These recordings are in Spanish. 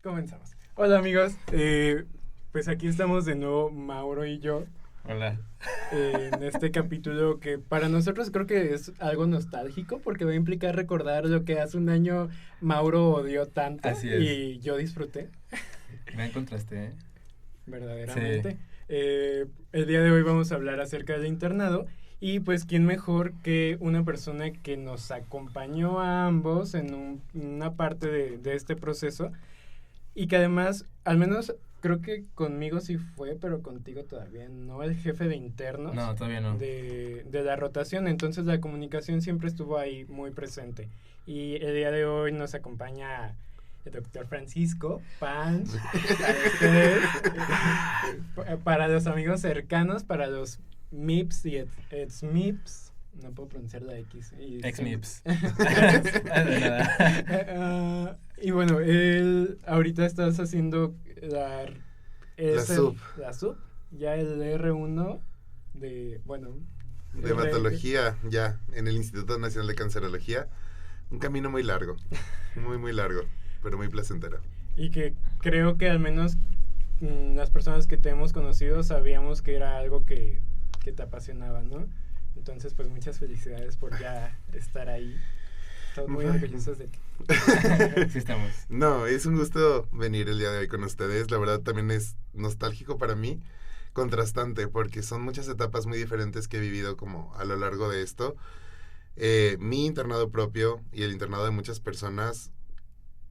Comenzamos. Hola amigos, pues aquí estamos de nuevo Mauro y yo. Hola. En este capítulo que para nosotros creo que es algo nostálgico porque va a implicar recordar lo que hace un año Mauro odió tanto. Así es. Y yo disfruté. Me encontraste, ¿eh? Verdaderamente. Sí. El día de hoy vamos a hablar acerca del internado y pues quién mejor que una persona que nos acompañó a ambos en una parte de este proceso y que además, al menos creo que conmigo sí fue, pero contigo todavía no, el jefe de internos. No, todavía no. De la rotación, entonces la comunicación siempre estuvo ahí muy presente. Y el día de hoy nos acompaña el doctor Francisco Panch, para ustedes, para los amigos cercanos, para los MIPS y ex-MIPS. No puedo pronunciar la X. Ex-MIPS. Y bueno, él ahorita estás haciendo la sub. La sub, ya el R1 de hematología, ya, en el Instituto Nacional de Cancerología. Un camino muy largo, muy largo, pero muy placentero. Y que creo que al menos las personas que te hemos conocido sabíamos que era algo que te apasionaba, ¿no? Entonces, pues muchas felicidades por ya estar ahí. Estamos muy orgullosos de ti. Sí estamos. No, es un gusto venir el día de hoy con ustedes. La verdad también es nostálgico para mí, contrastante, porque son muchas etapas muy diferentes que he vivido como a lo largo de esto. Mi internado propio y el internado de muchas personas,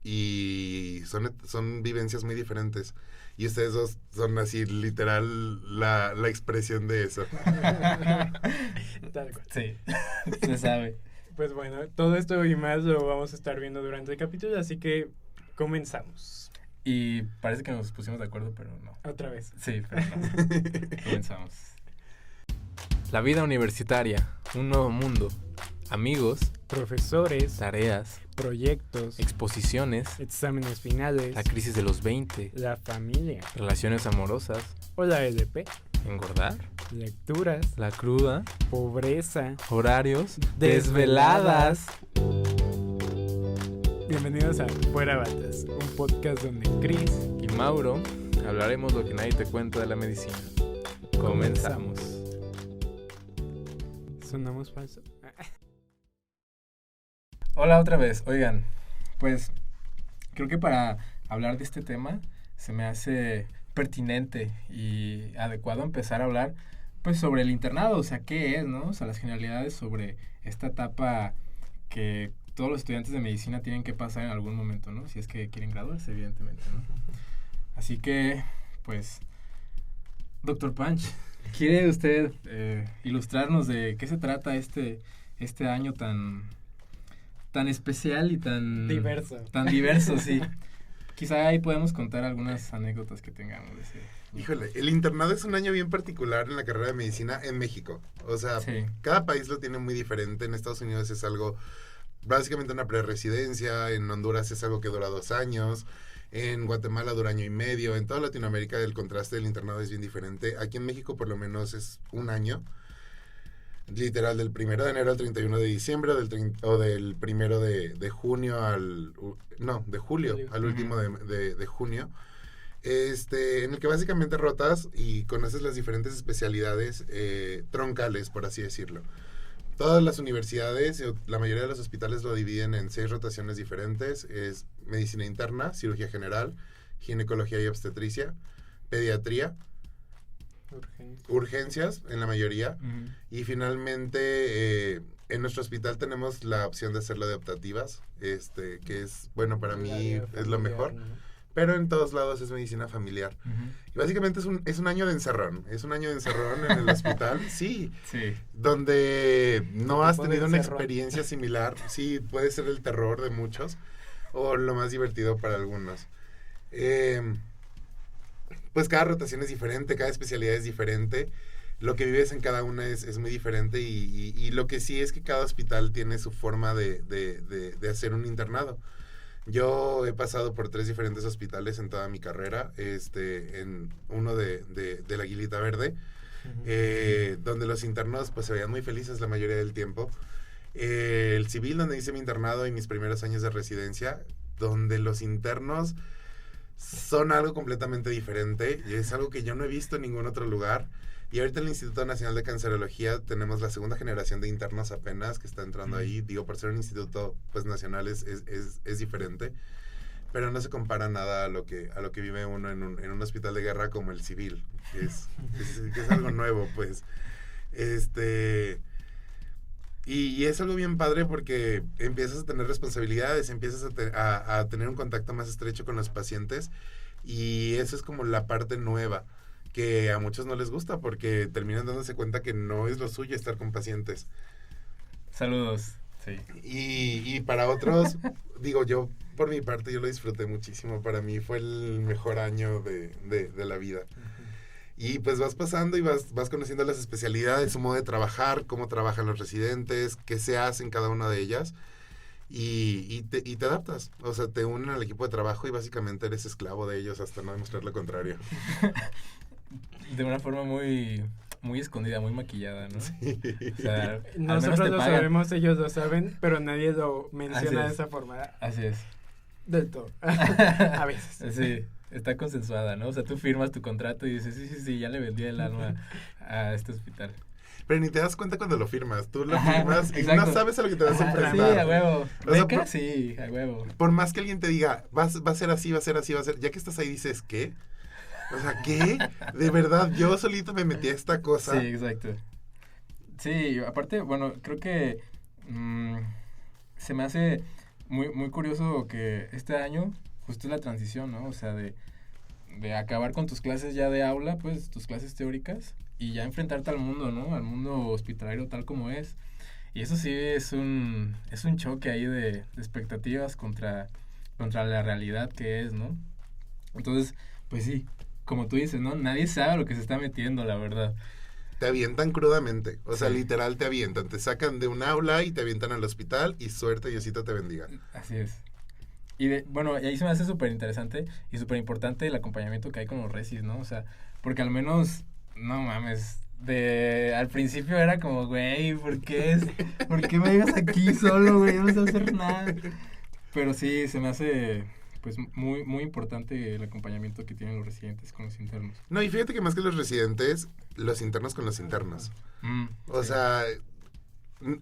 y son vivencias muy diferentes. Y ustedes dos son así literal la expresión de eso. Tal cual. Sí, se sabe. Pues bueno, todo esto y más lo vamos a estar viendo durante el capítulo, así que comenzamos. Y parece que nos pusimos de acuerdo, pero no. Otra vez. Sí, pero no. Comenzamos. La vida universitaria, un nuevo mundo. Amigos, Profesores, tareas, proyectos, exposiciones, exámenes finales, la crisis de los 20, la familia, relaciones amorosas, o la LP, engordar, lecturas, la cruda, pobreza, horarios, desveladas. Bienvenidos a Fuera Batas, un podcast donde Chris y Mauro hablaremos lo que nadie te cuenta de la medicina. Comenzamos. ¿Sonamos falso? Hola otra vez. Oigan, pues creo que para hablar de este tema se me hace pertinente y adecuado empezar a hablar pues sobre el internado, o sea, qué es, ¿no? O sea, las generalidades sobre esta etapa que todos los estudiantes de medicina tienen que pasar en algún momento, ¿no? Si es que quieren graduarse, evidentemente, ¿no? Así que, pues, Dr. Panch, ¿quiere usted ilustrarnos de qué se trata este año tan especial y tan diverso, sí? Quizá ahí podemos contar algunas anécdotas que tengamos de ese. Híjole, el internado es un año bien particular en la carrera de medicina en México. O sea, sí. Cada país lo tiene muy diferente. En Estados Unidos es algo, básicamente una preresidencia. En Honduras es algo que dura 2 años. En Guatemala dura 1 año y medio. En toda Latinoamérica el contraste del internado es bien diferente. Aquí en México por lo menos es 1 año. Literal, del 1 de enero al 31 de diciembre, o del 1 de junio de julio al último de junio, en el que básicamente rotas y conoces las diferentes especialidades troncales, por así decirlo. Todas las universidades, la mayoría de los hospitales lo dividen en 6 rotaciones diferentes: es medicina interna, cirugía general, ginecología y obstetricia, pediatría, urgencias en la mayoría, y finalmente en nuestro hospital tenemos la opción de hacerlo de optativas, que es, bueno, para mí es lo mejor, ¿no? Pero en todos lados es medicina familiar. Y básicamente es un año de encerrón, en el hospital, sí, donde no has tenido una experiencia similar. Sí, puede ser el terror de muchos o lo más divertido para algunos. Pues cada rotación es diferente, cada especialidad es diferente, lo que vives en cada una es muy diferente, y lo que sí es que cada hospital tiene su forma de hacer un internado. Yo he pasado por 3 diferentes hospitales en toda mi carrera, en uno de la Aguilita Verde, donde los internos pues se veían muy felices la mayoría del tiempo. El civil, donde hice mi internado y mis primeros años de residencia, donde los internos son algo completamente diferente y es algo que yo no he visto en ningún otro lugar. Y ahorita en el Instituto Nacional de Cancerología tenemos la segunda generación de internos apenas que está entrando ahí. Digo, por ser un instituto pues nacional es diferente, pero no se compara nada a lo que vive uno en un hospital de guerra como el civil, que es algo nuevo, pues. Y es algo bien padre porque empiezas a tener responsabilidades, empiezas a tener un contacto más estrecho con los pacientes, y eso es como la parte nueva que a muchos no les gusta porque terminan dándose cuenta que no es lo suyo estar con pacientes. Saludos, sí. Y para otros, digo, yo por mi parte yo lo disfruté muchísimo. Para mí fue el mejor año de la vida. Y pues vas pasando y vas conociendo las especialidades, su modo de trabajar, cómo trabajan los residentes, qué se hace en cada una de ellas. Y te adaptas, o sea, te unen al equipo de trabajo y básicamente eres esclavo de ellos hasta no demostrar lo contrario. De una forma muy, muy escondida, muy maquillada, ¿no? Sí. O sea, Nosotros lo sabemos, ellos lo saben, pero nadie lo menciona de esa forma. Así es. Del todo. A veces. Sí, está consensuada, ¿no? O sea, tú firmas tu contrato y dices, sí, ya le vendí el alma a este hospital. Pero ni te das cuenta cuando lo firmas. Tú lo firmas y exacto. no sabes a lo que te vas a enfrentar. Sí, a huevo. ¿Beca? Sí, a huevo. Por más que alguien te diga, va a ser así, va a ser así, va a ser... Ya que estás ahí dices, ¿qué? O sea, ¿qué? De verdad, yo solito me metí a esta cosa. Sí, exacto. Sí, aparte, bueno, creo que se me hace muy, muy curioso que este año justo es la transición, ¿no? O sea, de acabar con tus clases ya de aula, pues, tus clases teóricas, y ya enfrentarte al mundo, ¿no? Al mundo hospitalario tal como es. Y eso sí es un choque ahí de expectativas contra la realidad que es, ¿no? Entonces, pues sí, como tú dices, ¿no? Nadie sabe lo que se está metiendo, la verdad. Te avientan crudamente, o sea, Sí. literal te avientan, te sacan de un aula y te avientan al hospital y suerte, Diosito te bendiga. Así es. Y bueno, y ahí se me hace súper interesante y súper importante el acompañamiento que hay con los resis, ¿no? O sea, porque al menos, no mames, al principio era como, güey, ¿por qué me dejas aquí solo, güey? No sé hacer nada. Pero sí, se me hace, pues, muy, muy importante el acompañamiento que tienen los residentes con los internos. No, y fíjate que más que los residentes, los internos con los internos. O sea,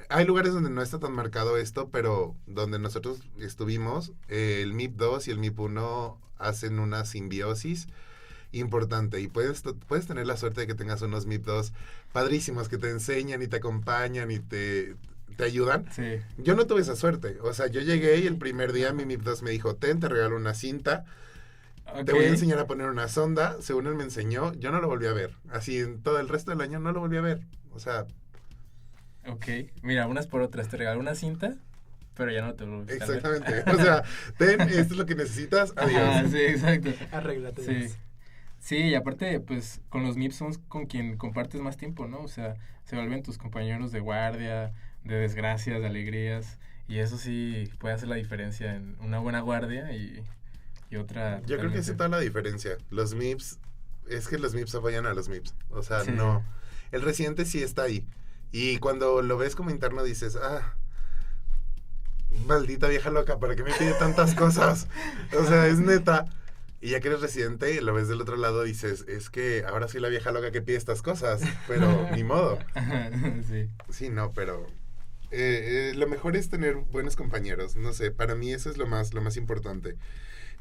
hay lugares donde no está tan marcado esto, pero donde nosotros estuvimos, el MIP 2 y el MIP 1 hacen una simbiosis importante, y puedes tener la suerte de que tengas unos MIP 2 padrísimos que te enseñan y te acompañan y te ayudan. Sí. Yo no tuve esa suerte, o sea, yo llegué y el primer día mi MIP 2 me dijo, te regalo una cinta, te voy a enseñar a poner una sonda. Según él me enseñó, yo no lo volví a ver, así en todo el resto del año no lo volví a ver, o sea... Ok, mira, unas por otras, te regaló una cinta, pero ya no te lo... Exactamente, o sea, esto es lo que necesitas, adiós. Ajá, sí, exacto. Arréglate. Sí. Sí, y aparte, pues, con los MIPS son con quien compartes más tiempo, ¿no? O sea, se vuelven tus compañeros de guardia, de desgracias, de alegrías, y eso sí puede hacer la diferencia en una buena guardia y otra... Yo creo que hace toda la diferencia. Los MIPS, es que los MIPS apoyan a los MIPS, o sea, Sí. no. El residente sí está ahí, y cuando lo ves como interno dices, maldita vieja loca, ¿para qué me pide tantas cosas? O sea, es neta. Y ya que eres residente, lo ves del otro lado, dices, es que ahora soy la vieja loca que pide estas cosas, pero ni modo. Sí. Sí, no, pero lo mejor es tener buenos compañeros. No sé, para mí eso es lo más importante.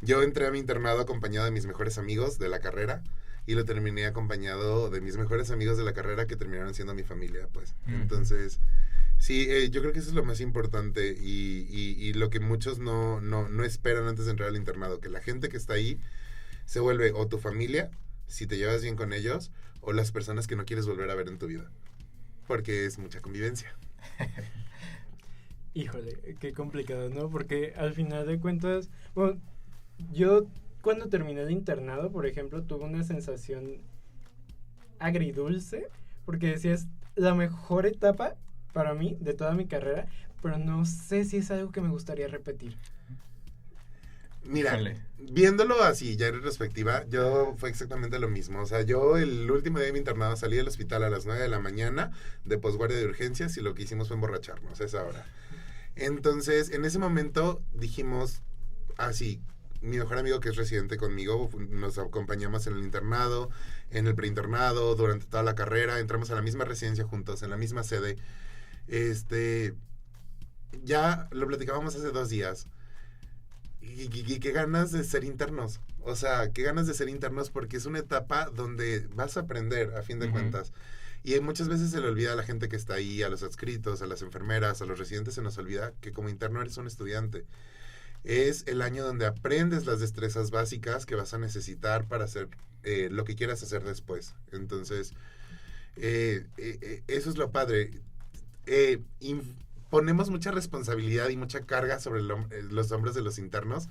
Yo entré a mi internado acompañado de mis mejores amigos de la carrera, y lo terminé acompañado de mis mejores amigos de la carrera que terminaron siendo mi familia, pues. Entonces, sí, yo creo que eso es lo más importante y lo que muchos no esperan antes de entrar al internado, que la gente que está ahí se vuelve o tu familia, si te llevas bien con ellos, o las personas que no quieres volver a ver en tu vida, porque es mucha convivencia. Híjole, qué complicado, ¿no? Porque al final de cuentas, bueno, yo cuando terminé el internado, por ejemplo, tuve una sensación agridulce, porque decías, la mejor etapa para mí de toda mi carrera, pero no sé si es algo que me gustaría repetir. Mira, Híjole. viéndolo así, ya en retrospectiva, yo fue exactamente lo mismo. O sea, yo el último día de mi internado salí del hospital a las 9 de la mañana de posguardia de urgencias, y lo que hicimos fue emborracharnos a esa hora. Entonces, en ese momento dijimos así, mi mejor amigo que es residente conmigo, nos acompañamos en el internado, en el preinternado, durante toda la carrera, entramos a la misma residencia juntos, en la misma sede. Ya lo platicábamos hace 2 días. Y qué ganas de ser internos. O sea, qué ganas de ser internos porque es una etapa donde vas a aprender, a fin de cuentas. Y muchas veces se le olvida a la gente que está ahí, a los adscritos, a las enfermeras, a los residentes, se nos olvida que como interno eres un estudiante. Es el año donde aprendes las destrezas básicas que vas a necesitar para hacer lo que quieras hacer después. Entonces, eso es lo padre. Ponemos mucha responsabilidad y mucha carga sobre los hombros de los internos,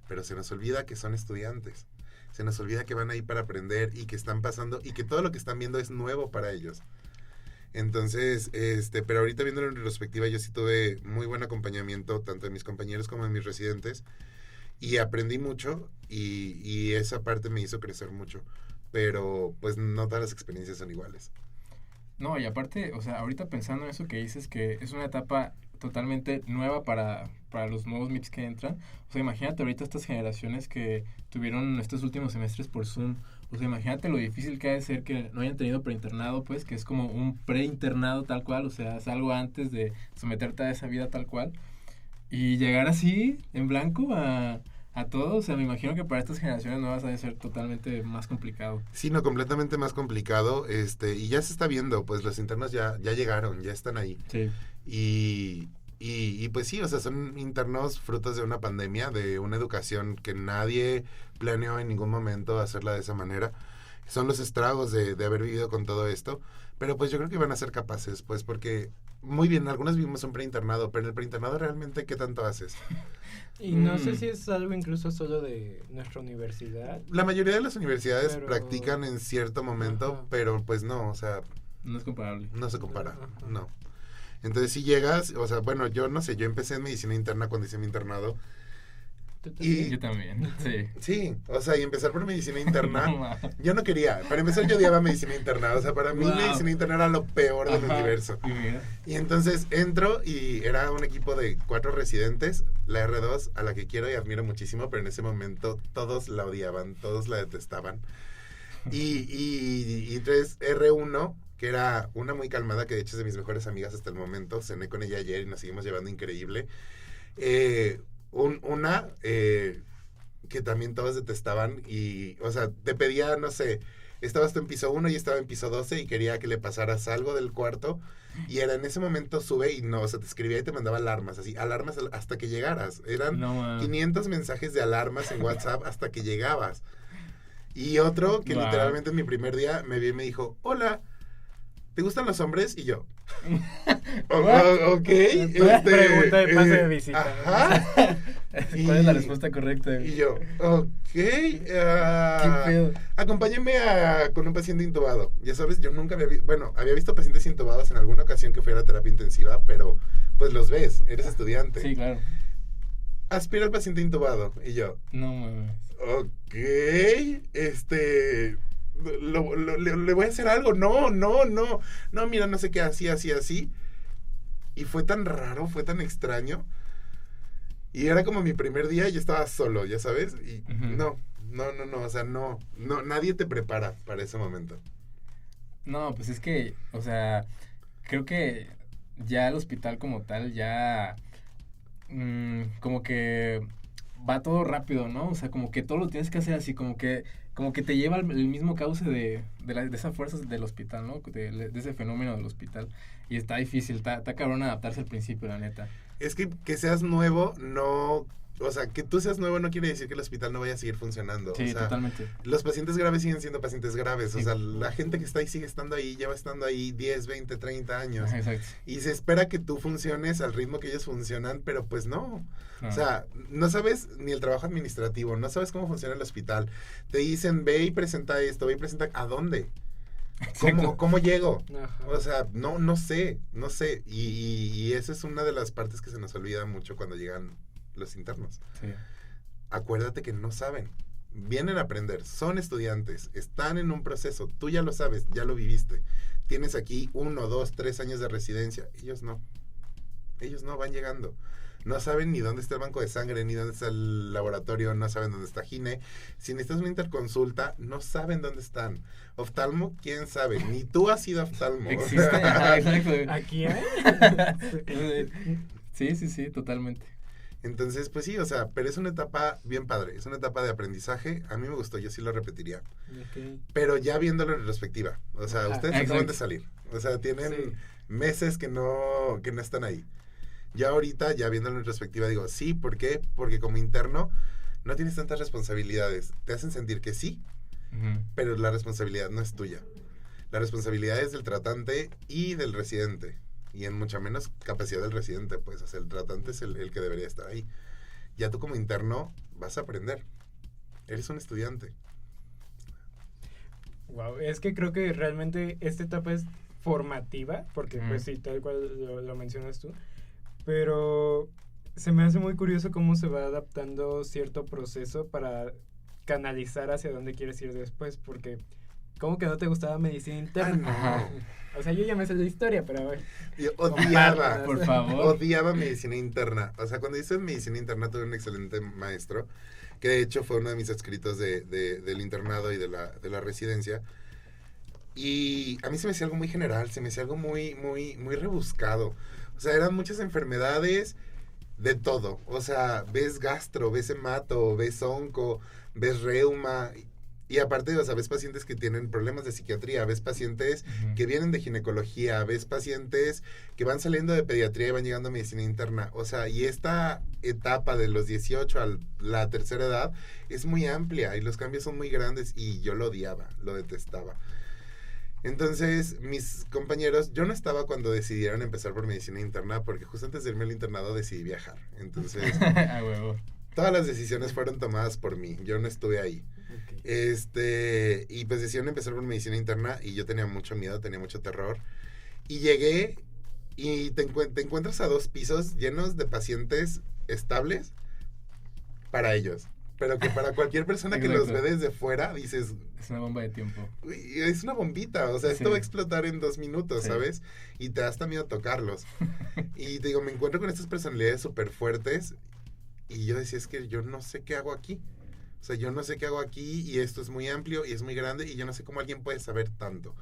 pero se nos olvida que son estudiantes. Se nos olvida que van ahí para aprender y que están pasando y que todo lo que están viendo es nuevo para ellos. Entonces, pero ahorita viéndolo en retrospectiva, yo sí tuve muy buen acompañamiento, tanto de mis compañeros como de mis residentes, y aprendí mucho y esa parte me hizo crecer mucho. Pero, pues, no todas las experiencias son iguales. No, y aparte, o sea, ahorita pensando en eso que dices, que es una etapa totalmente nueva para los nuevos MIPS que entran. O sea, imagínate ahorita estas generaciones que tuvieron estos últimos semestres por Zoom. O sea, imagínate lo difícil que ha de ser que no hayan tenido preinternado, pues, que es como un preinternado tal cual. O sea, es algo antes de someterte a esa vida tal cual. Y llegar así, en blanco, a todos. O sea, me imagino que para estas generaciones nuevas ha de ser totalmente más complicado. Sí, no, completamente más complicado. Y ya se está viendo, pues los internos ya llegaron, ya están ahí. Sí. Y pues sí, o sea, son internos frutos de una pandemia, de una educación que nadie planeó en ningún momento hacerla de esa manera. Son los estragos de haber vivido con todo esto, pero pues yo creo que van a ser capaces, pues porque, muy bien, algunos vivimos un preinternado, pero en el preinternado realmente, ¿qué tanto haces? Y no sé si es algo incluso solo de nuestra universidad. La mayoría de las universidades practican en cierto momento, pero pues no, o sea... No es comparable. No se compara, no. Entonces si llegas, o sea, bueno, yo no sé, yo empecé en medicina interna cuando hice mi internado. Y yo también, sí. Sí, o sea, y empezar por medicina interna, yo no quería. Para empezar, yo odiaba medicina interna. O sea, para mí medicina interna era lo peor del universo. Y entonces entro y era un equipo de 4 residentes, la R2, a la que quiero y admiro muchísimo, pero en ese momento todos la odiaban, todos la detestaban. Y entonces R1, que era una muy calmada, que de hecho es de mis mejores amigas hasta el momento, cené con ella ayer y nos seguimos llevando increíble. Una que también todos detestaban y, o sea, te pedía, no sé, estabas tú en piso 1 y estaba en piso 12 y quería que le pasaras algo del cuarto y era en ese momento sube y no, o sea, te escribía y te mandaba alarmas, así, alarmas hasta que llegaras. Eran 500 mensajes de alarmas en WhatsApp hasta que llegabas. Y otro que literalmente en mi primer día me vio y me dijo, hola, ¿te gustan los hombres? Y yo, ok. Pregunta de pase de visita. Ajá. ¿Cuál es la respuesta correcta? Y yo, ok. ¿Qué pedo? Acompáñenme con un paciente intubado. Ya sabes, yo nunca había visto, bueno, había visto pacientes intubados en alguna ocasión que fui a la terapia intensiva, pero pues los ves, eres estudiante. Sí, claro. Aspira al paciente intubado. Y yo, no mames. Ok, le voy a hacer algo, no, mira, no sé qué, así. Y fue tan raro, fue tan extraño. Y era como mi primer día y yo estaba solo, ya sabes. Y no, o sea, no, nadie te prepara para ese momento. No, pues es que, o sea, creo que ya el hospital como tal, ya como que va todo rápido, ¿no? O sea, como que todo lo tienes que hacer así, como que te lleva el mismo cauce de esas fuerzas del hospital, ¿no? De ese fenómeno del hospital. Y está difícil, está cabrón adaptarse al principio, la neta. Es que seas nuevo, no... O sea, que tú seas nuevo no quiere decir que el hospital no vaya a seguir funcionando. Sí, o sea, totalmente. Los pacientes graves siguen siendo pacientes graves. Sí. O sea, la gente que está ahí sigue estando ahí, lleva estando ahí 10, 20, 30 años. Exacto. Y se espera que tú funciones al ritmo que ellos funcionan, pero pues no. O sea, no sabes ni el trabajo administrativo, no sabes cómo funciona el hospital. Te dicen, ve y presenta esto, ve y presenta... ¿A dónde? ¿Cómo llego? Ajá. O sea, no sé. Y esa es una de las partes que se nos olvida mucho cuando llegan los internos. Sí. Acuérdate que no saben. Vienen a aprender, son estudiantes, están en un proceso. Tú ya lo sabes, ya lo viviste. Tienes aquí 1, 2, 3 años de residencia. Ellos no van llegando. no saben ni dónde está el banco de sangre, ni dónde está el laboratorio, no saben dónde está gine. Si necesitas una interconsulta, no saben dónde están. Oftalmo, quién sabe, ni tú has sido oftalmo. Existe, exacto. Aquí hay. Sí, totalmente. Entonces, pues sí, o sea, pero es una etapa bien padre, es una etapa de aprendizaje, a mí me gustó, yo sí lo repetiría. Okay. Pero ya viéndolo en retrospectiva, o sea, ustedes acaban de salir, o sea, tienen meses que no están ahí. Ya ahorita, ya viéndolo en retrospectiva, digo, sí, ¿por qué? Porque como interno no tienes tantas responsabilidades, te hacen sentir que sí, pero la responsabilidad no es tuya. La responsabilidad es del tratante y del residente. Y en mucha menos capacidad del residente, pues, o sea, el tratante es el que debería estar ahí. Ya tú como interno vas a aprender. Eres un estudiante. Wow, es que creo que realmente esta etapa es formativa, porque pues sí, tal cual lo mencionas tú, pero se me hace muy curioso cómo se va adaptando cierto proceso para canalizar hacia dónde quieres ir después, porque ¿cómo que no te gustaba medicina interna? Ajá. O sea, yo ya me sé la historia, pero a ver. Yo odiaba, por favor. odiaba medicina interna. O sea, cuando hice medicina interna tuve un excelente maestro, que de hecho fue uno de mis adscritos del internado y de la residencia. Y a mí se me hacía algo muy general, se me hacía algo muy rebuscado. O sea, eran muchas enfermedades de todo. O sea, ves gastro, ves hemato, ves onco, ves reuma. Y aparte, o sea, ves pacientes que tienen problemas de psiquiatría, ves pacientes que vienen de ginecología, ves pacientes que van saliendo de pediatría y van llegando a medicina interna. O sea, y esta etapa de los 18 a la tercera edad es muy amplia y los cambios son muy grandes y yo lo odiaba, lo detestaba. Entonces, mis compañeros, yo no estaba cuando decidieron empezar por medicina interna porque justo antes de irme al internado decidí viajar. Entonces, todas las decisiones fueron tomadas por mí, yo no estuve ahí. Okay. Y pues decidieron empezar por medicina interna y yo tenía mucho miedo, tenía mucho terror. Y llegué y te encuentras a 2 pisos llenos de pacientes estables para ellos. Pero que para cualquier persona que los ve desde fuera, dices... Es una bomba de tiempo. Es una bombita, o sea, esto va a explotar en 2 minutos, ¿sabes? Y te da hasta miedo tocarlos. Y te digo, me encuentro con estas personalidades súper fuertes y yo decía, es que yo no sé qué hago aquí. O sea, yo no sé qué hago aquí y esto es muy amplio y es muy grande y yo no sé cómo alguien puede saber tanto.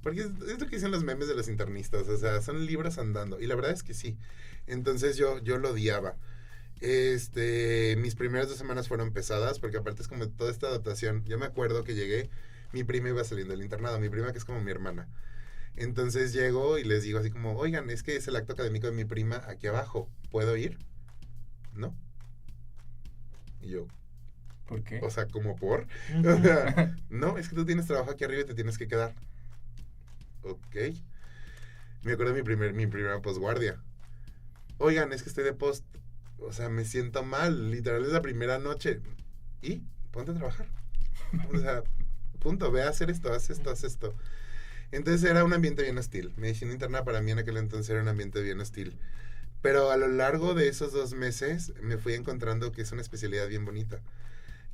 Porque es lo que dicen los memes de los internistas, o sea, son libros andando. Y la verdad es que sí. Entonces yo lo odiaba. Mis primeras 2 semanas fueron pesadas porque aparte es como toda esta adaptación. Yo me acuerdo que llegué, mi prima iba saliendo del internado, mi prima que es como mi hermana. Entonces llego y les digo así como, oigan, es que es el acto académico de mi prima aquí abajo, ¿puedo ir? ¿No? Y yo... ¿Por qué? O sea, ¿como por? O sea, no, es que tú tienes trabajo aquí arriba y te tienes que quedar. Ok. Me acuerdo de mi primera posguardia. Oigan, es que estoy de post. O sea, me siento mal. Literal es la primera noche. ¿Y? Ponte a trabajar. O sea, punto. Ve a hacer esto, haz esto, haz esto. Entonces era un ambiente bien hostil. Medicina interna para mí en aquel entonces era un ambiente bien hostil. Pero a lo largo de esos 2 meses me fui encontrando que es una especialidad bien bonita.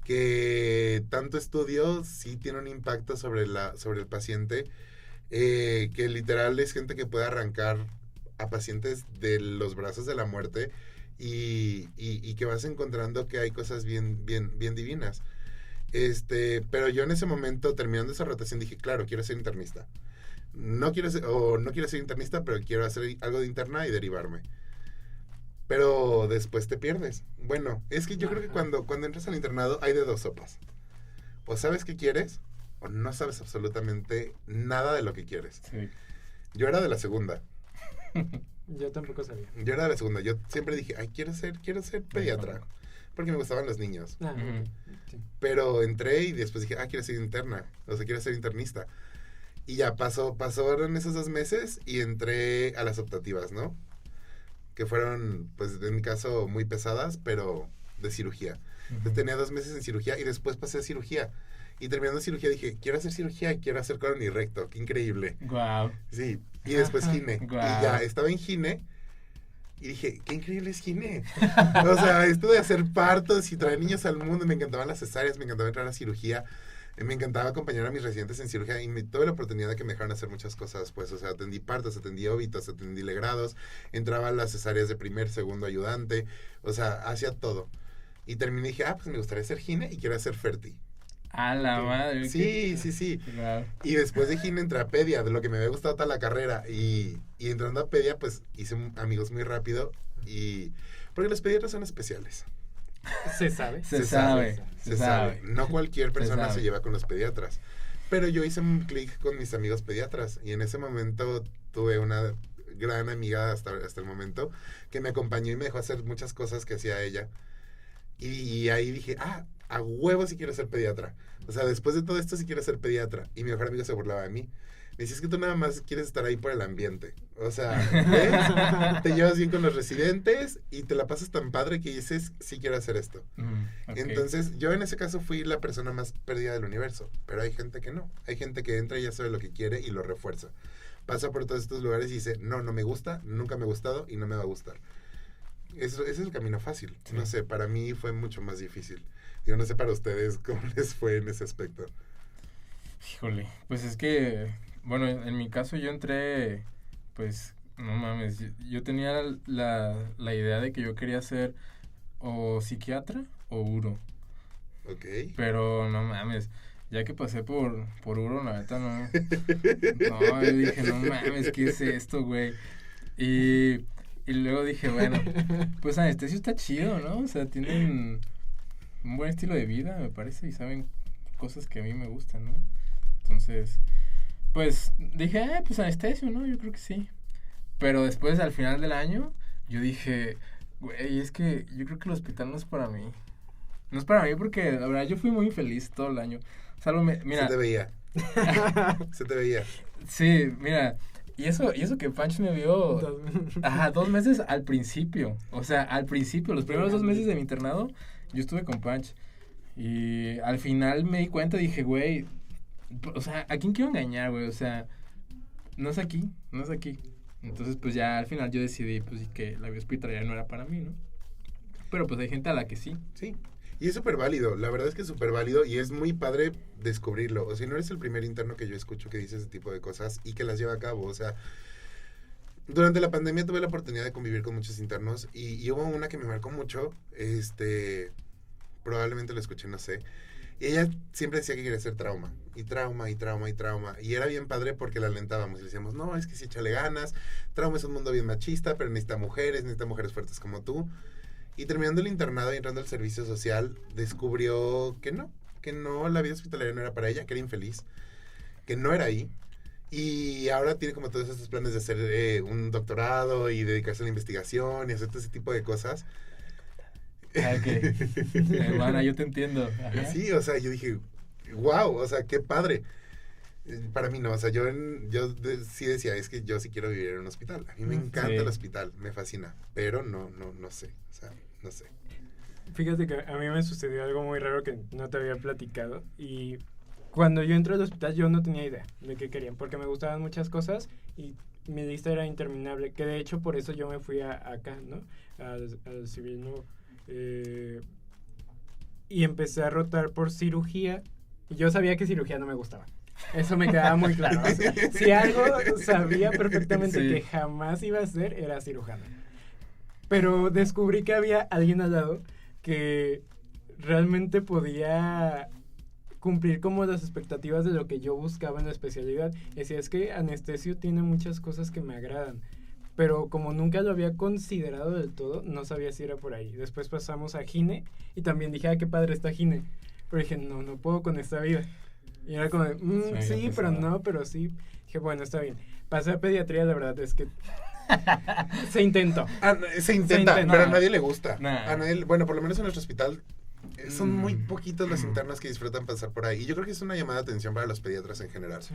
Que tanto estudio sí tiene un impacto sobre el paciente, que literal es gente que puede arrancar a pacientes de los brazos de la muerte y que vas encontrando que hay cosas bien divinas. Pero yo en ese momento, terminando esa rotación, dije, claro, quiero ser internista. No quiero ser internista, pero quiero hacer algo de interna y derivarme. Pero después te pierdes. Bueno, es que yo creo que cuando entras al internado hay de 2 sopas. O sabes qué quieres, o no sabes absolutamente nada de lo que quieres. Sí. Yo era de la segunda. Yo tampoco sabía. Yo era de la segunda. Yo siempre dije, ay, quiero ser pediatra. Porque me gustaban los niños. Sí. Pero entré y después dije, quiero ser interna. O sea, quiero ser internista. Y ya pasaron esos 2 meses y entré a las optativas, ¿no? Que fueron, pues en mi caso, muy pesadas, pero de cirugía. Entonces tenía 2 meses en cirugía y después pasé a cirugía. Y terminando cirugía dije, quiero hacer cirugía y quiero hacer colon y recto. ¡Qué increíble! Wow. Sí, y después gine. Wow. Y ya, estaba en gine y dije, ¡qué increíble es gine! O sea, esto de hacer partos y traer niños al mundo, me encantaban las cesáreas, me encantaba entrar a cirugía. Me encantaba acompañar a mis residentes en cirugía y tuve la oportunidad de que me dejaran hacer muchas cosas, pues, o sea, atendí partos, atendí óbitos, atendí legrados, entraba a las cesáreas de primer, segundo ayudante, o sea, hacía todo. Y terminé y dije, pues me gustaría ser gine y quiero hacer ferti. A la madre. Sí. Claro. Y después de gine entré a pedia, de lo que me había gustado toda la carrera. Y entrando a pedia, pues hice amigos muy rápido. Porque los pediatras son especiales. Se sabe. Se sabe. No cualquier persona se se lleva con los pediatras. Pero yo hice un clic con mis amigos pediatras. Y en ese momento tuve una gran amiga hasta el momento que me acompañó y me dejó hacer muchas cosas que hacía ella. Y ahí dije, a huevo si quiero ser pediatra. O sea, después de todo esto sí quiero ser pediatra. Y mi mejor amigo se burlaba de mí. Me dice, es que tú nada más quieres estar ahí por el ambiente. O sea, ¿ves? Te llevas bien con los residentes y te la pasas tan padre que dices, sí quiero hacer esto. Okay. Entonces, yo en ese caso fui la persona más perdida del universo. Pero hay gente que no. Hay gente que entra y ya sabe lo que quiere y lo refuerza. Pasa por todos estos lugares y dice, no me gusta, nunca me ha gustado y no me va a gustar. Ese es el camino fácil. Sí. No sé, para mí fue mucho más difícil. Yo no sé para ustedes cómo les fue en ese aspecto. Híjole, pues es que, bueno, en mi caso yo entré, pues, no mames, yo tenía la idea de que yo quería ser o psiquiatra o uro. Ok. Pero no mames, ya que pasé por uro, la neta no. No, yo dije, no mames, ¿qué es esto, güey? Y luego dije, bueno, pues anestesio está chido, ¿no? O sea, tienen un buen estilo de vida, me parece, y saben cosas que a mí me gustan, ¿no? Entonces, pues dije, pues anestesio, ¿no? Yo creo que sí. Pero después, al final del año, yo dije, güey, es que yo creo que el hospital no es para mí. No es para mí porque, la verdad, yo fui muy infeliz todo el año. Salvo, mira. Se te veía. Se te veía. Sí, mira. Y eso que Pancho me vio 2 meses al principio. O sea, al principio, los primeros 2 meses de mi internado, yo estuve con Pancho. Y al final me di cuenta, dije, güey, o sea, ¿a quién quiero engañar, güey? O sea, no es aquí. Entonces, pues ya al final yo decidí, pues, que la vida hospitalaria no era para mí, ¿no? Pero pues hay gente a la que sí. Sí. Y es súper válido, la verdad es que es súper válido y es muy padre descubrirlo. O sea, no eres el primer interno que yo escucho que dice ese tipo de cosas y que las lleva a cabo. O sea, durante la pandemia tuve la oportunidad de convivir con muchos internos y hubo una que me marcó mucho, probablemente lo escuché, no sé. Y ella siempre decía que quería hacer trauma. Y trauma. Y era bien padre porque la alentábamos y le decíamos, no, es que sí, échale ganas. Trauma es un mundo bien machista, pero necesita mujeres fuertes como tú. Y terminando el internado y entrando al servicio social, descubrió que no, la vida hospitalaria no era para ella, que era infeliz, que no era ahí. Y ahora tiene como todos estos planes de hacer un doctorado y dedicarse a la investigación y hacer todo ese tipo de cosas. Ok. Hermana, yo te entiendo. Ajá. Sí, o sea, yo dije, wow, o sea, qué padre. Para mí no, o sea, yo sí decía, es que yo sí quiero vivir en un hospital. A mí me encanta el hospital, me fascina, pero no sé, o sea, no sé. Fíjate que a mí me sucedió algo muy raro que no te había platicado y cuando yo entré al hospital yo no tenía idea de qué querían porque me gustaban muchas cosas y mi lista era interminable, que de hecho por eso yo me fui acá, ¿no? Al civil, ¿no? Y empecé a rotar por cirugía y yo sabía que cirugía no me gustaba. Eso me quedaba muy claro. O sea, si algo sabía perfectamente que jamás iba a ser, era cirujano. Pero descubrí que había alguien al lado que realmente podía cumplir como las expectativas de lo que yo buscaba en la especialidad. Y decía, es que anestesio tiene muchas cosas que me agradan. Pero como nunca lo había considerado del todo, no sabía si era por ahí. Después pasamos a gine y también dije, qué padre está gine. Pero dije, no puedo con esta vida. Y era como, sí, pero no, pero sí. Dije, bueno, está bien. Pasé a pediatría, la verdad es que se intentó. Se intenta, pero a nadie le gusta. Nah. A nadie, bueno, por lo menos en nuestro hospital son muy poquitos las internas que disfrutan pasar por ahí. Y yo creo que es una llamada de atención para los pediatras en general. Sí.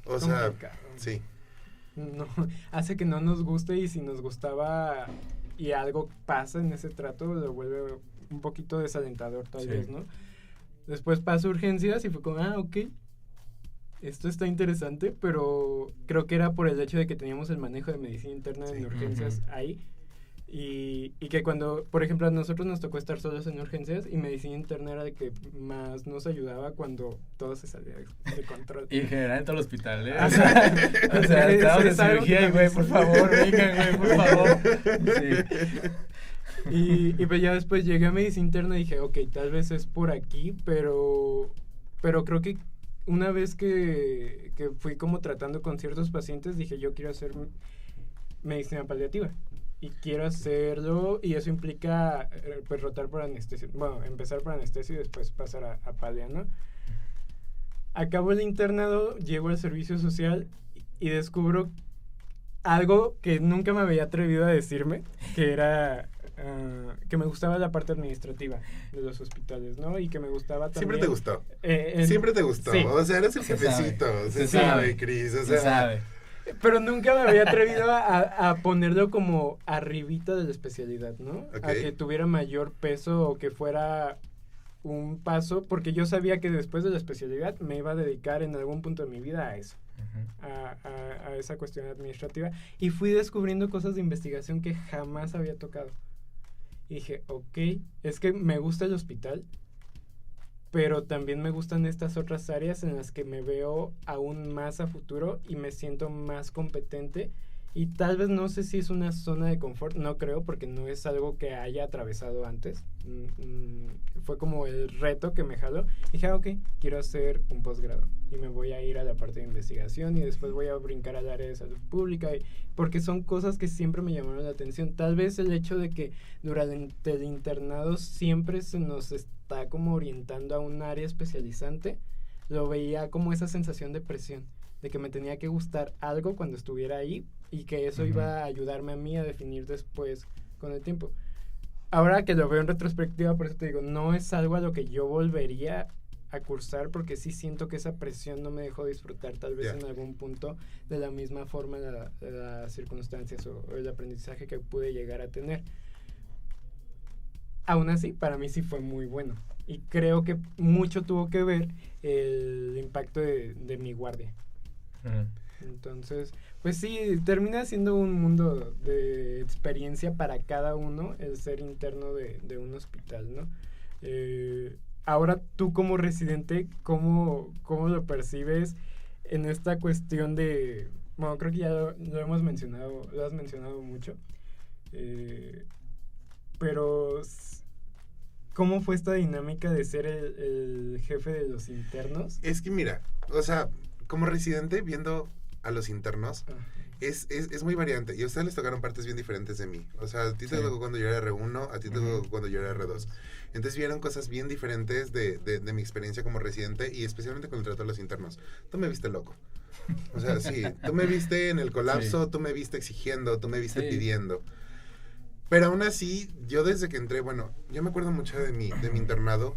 O sea, sí. No, hace que no nos guste y si nos gustaba y algo pasa en ese trato, lo vuelve un poquito desalentador tal vez, ¿no? Después paso a urgencias y fue como, ok, esto está interesante, pero creo que era por el hecho de que teníamos el manejo de medicina interna en urgencias ahí. Y que cuando, por ejemplo, a nosotros nos tocó estar solos en urgencias y medicina interna era de que más nos ayudaba cuando todo se salía de control. Y en general en todo el hospital, ¿eh? Ah, O sea, estábamos en es algo cirugía y, que güey, por favor, vengan, güey, por favor. Sí. Y pues ya después llegué a medicina interna y dije, ok, tal vez es por aquí, pero creo que una vez que fui como tratando con ciertos pacientes, dije, yo quiero hacer medicina paliativa. Y quiero hacerlo, y eso implica pues rotar por anestesia. Bueno, empezar por anestesia y después pasar a palia, ¿no? Acabo el internado, llego al servicio social y descubro algo que nunca me había atrevido a decirme, que era que me gustaba la parte administrativa de los hospitales, ¿no? Y que me gustaba también... Siempre te gustó. Siempre te gustó. Sí. O sea, eres el jefecito. Se sabe, Cris. O sea, Se sabe. Pero nunca me había atrevido a ponerlo como arribita de la especialidad, ¿no? Ok. A que tuviera mayor peso o que fuera un paso, porque yo sabía que después de la especialidad me iba a dedicar en algún punto de mi vida a eso, a esa cuestión administrativa. Y fui descubriendo cosas de investigación que jamás había tocado. Y dije, ok, es que me gusta el hospital, pero también me gustan estas otras áreas en las que me veo aún más a futuro y me siento más competente, y tal vez no sé si es una zona de confort, no creo, porque no es algo que haya atravesado antes. Fue como el reto que me jaló. Dije, ok, quiero hacer un posgrado y me voy a ir a la parte de investigación y después voy a brincar al área de salud pública, porque son cosas que siempre me llamaron la atención. Tal vez el hecho de que durante el internado siempre se nos está como orientando a un área especializante, lo veía como esa sensación de presión, de que me tenía que gustar algo cuando estuviera ahí y que eso iba a ayudarme a mí a definir después con el tiempo. Ahora que lo veo en retrospectiva, por eso te digo, no es algo a lo que yo volvería a cursar, porque sí siento que esa presión no me dejó disfrutar tal vez en algún punto de la misma forma las circunstancias o el aprendizaje que pude llegar a tener. Aún así, para mí sí fue muy bueno. Y creo que mucho tuvo que ver el impacto de mi guardia. Entonces, pues sí, termina siendo un mundo de experiencia para cada uno el ser interno de un hospital, ¿no? Ahora tú como residente, ¿cómo lo percibes en esta cuestión de... Bueno, creo que ya lo hemos mencionado, lo has mencionado mucho, pero ¿cómo fue esta dinámica de ser el jefe de los internos? Es que mira, o sea, como residente viendo a los internos, es muy variante. Y a ustedes les tocaron partes bien diferentes de mí. O sea, a ti te tocó cuando yo era R1, a ti te tocó cuando yo era R2. Entonces vieron cosas bien diferentes de mi experiencia como residente, y especialmente con el trato a los internos. Tú me viste loco. O sea, sí, tú me viste en el colapso, tú me viste exigiendo, tú me viste pidiendo. Pero aún así, yo desde que entré, bueno, yo me acuerdo mucho de mi internado,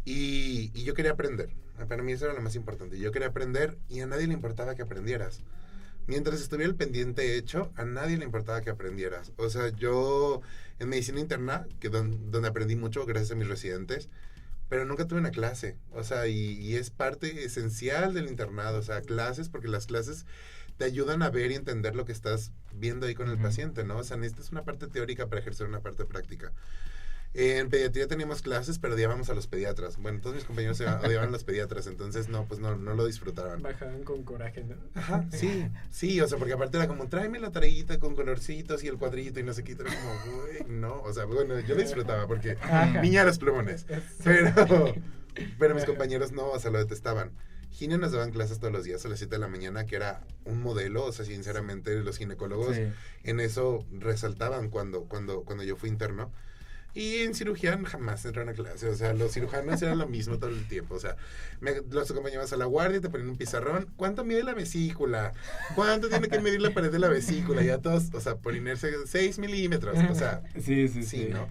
y yo quería aprender. Para mí eso era lo más importante. Yo quería aprender y a nadie le importaba que aprendieras. Mientras estuviera el pendiente hecho, a nadie le importaba que aprendieras. O sea, yo en medicina interna, que donde aprendí mucho gracias a mis residentes, pero nunca tuve una clase. O sea, y es parte esencial del internado. O sea, clases, porque las clases te ayudan a ver y entender lo que estás viendo ahí con el paciente, ¿no? O sea, necesitas una parte teórica para ejercer una parte práctica. En pediatría teníamos clases, pero odiábamos a los pediatras. Bueno, todos mis compañeros odiaban a los pediatras, entonces no lo disfrutaban. Bajaban con coraje, ¿no? Ajá, sí, o sea, porque aparte era como, tráeme la tareita con colorcitos y el cuadrito y no sé qué, era como, güey, no, o sea, bueno, yo lo disfrutaba porque niña a los plumones, pero mis compañeros no, o sea, lo detestaban. Gine nos daban clases todos los días a las 7 de la mañana, que era un modelo, o sea, sinceramente los ginecólogos en eso resaltaban cuando yo fui interno. Y en cirugía jamás entré a una clase, o sea, los cirujanos eran lo mismo todo el tiempo, o sea, los acompañabas a la guardia, te ponían un pizarrón, ¿cuánto mide la vesícula? ¿Cuánto tiene que medir la pared de la vesícula? Y a todos, o sea, por inercia, 6 milímetros, o sea, sí, ¿no?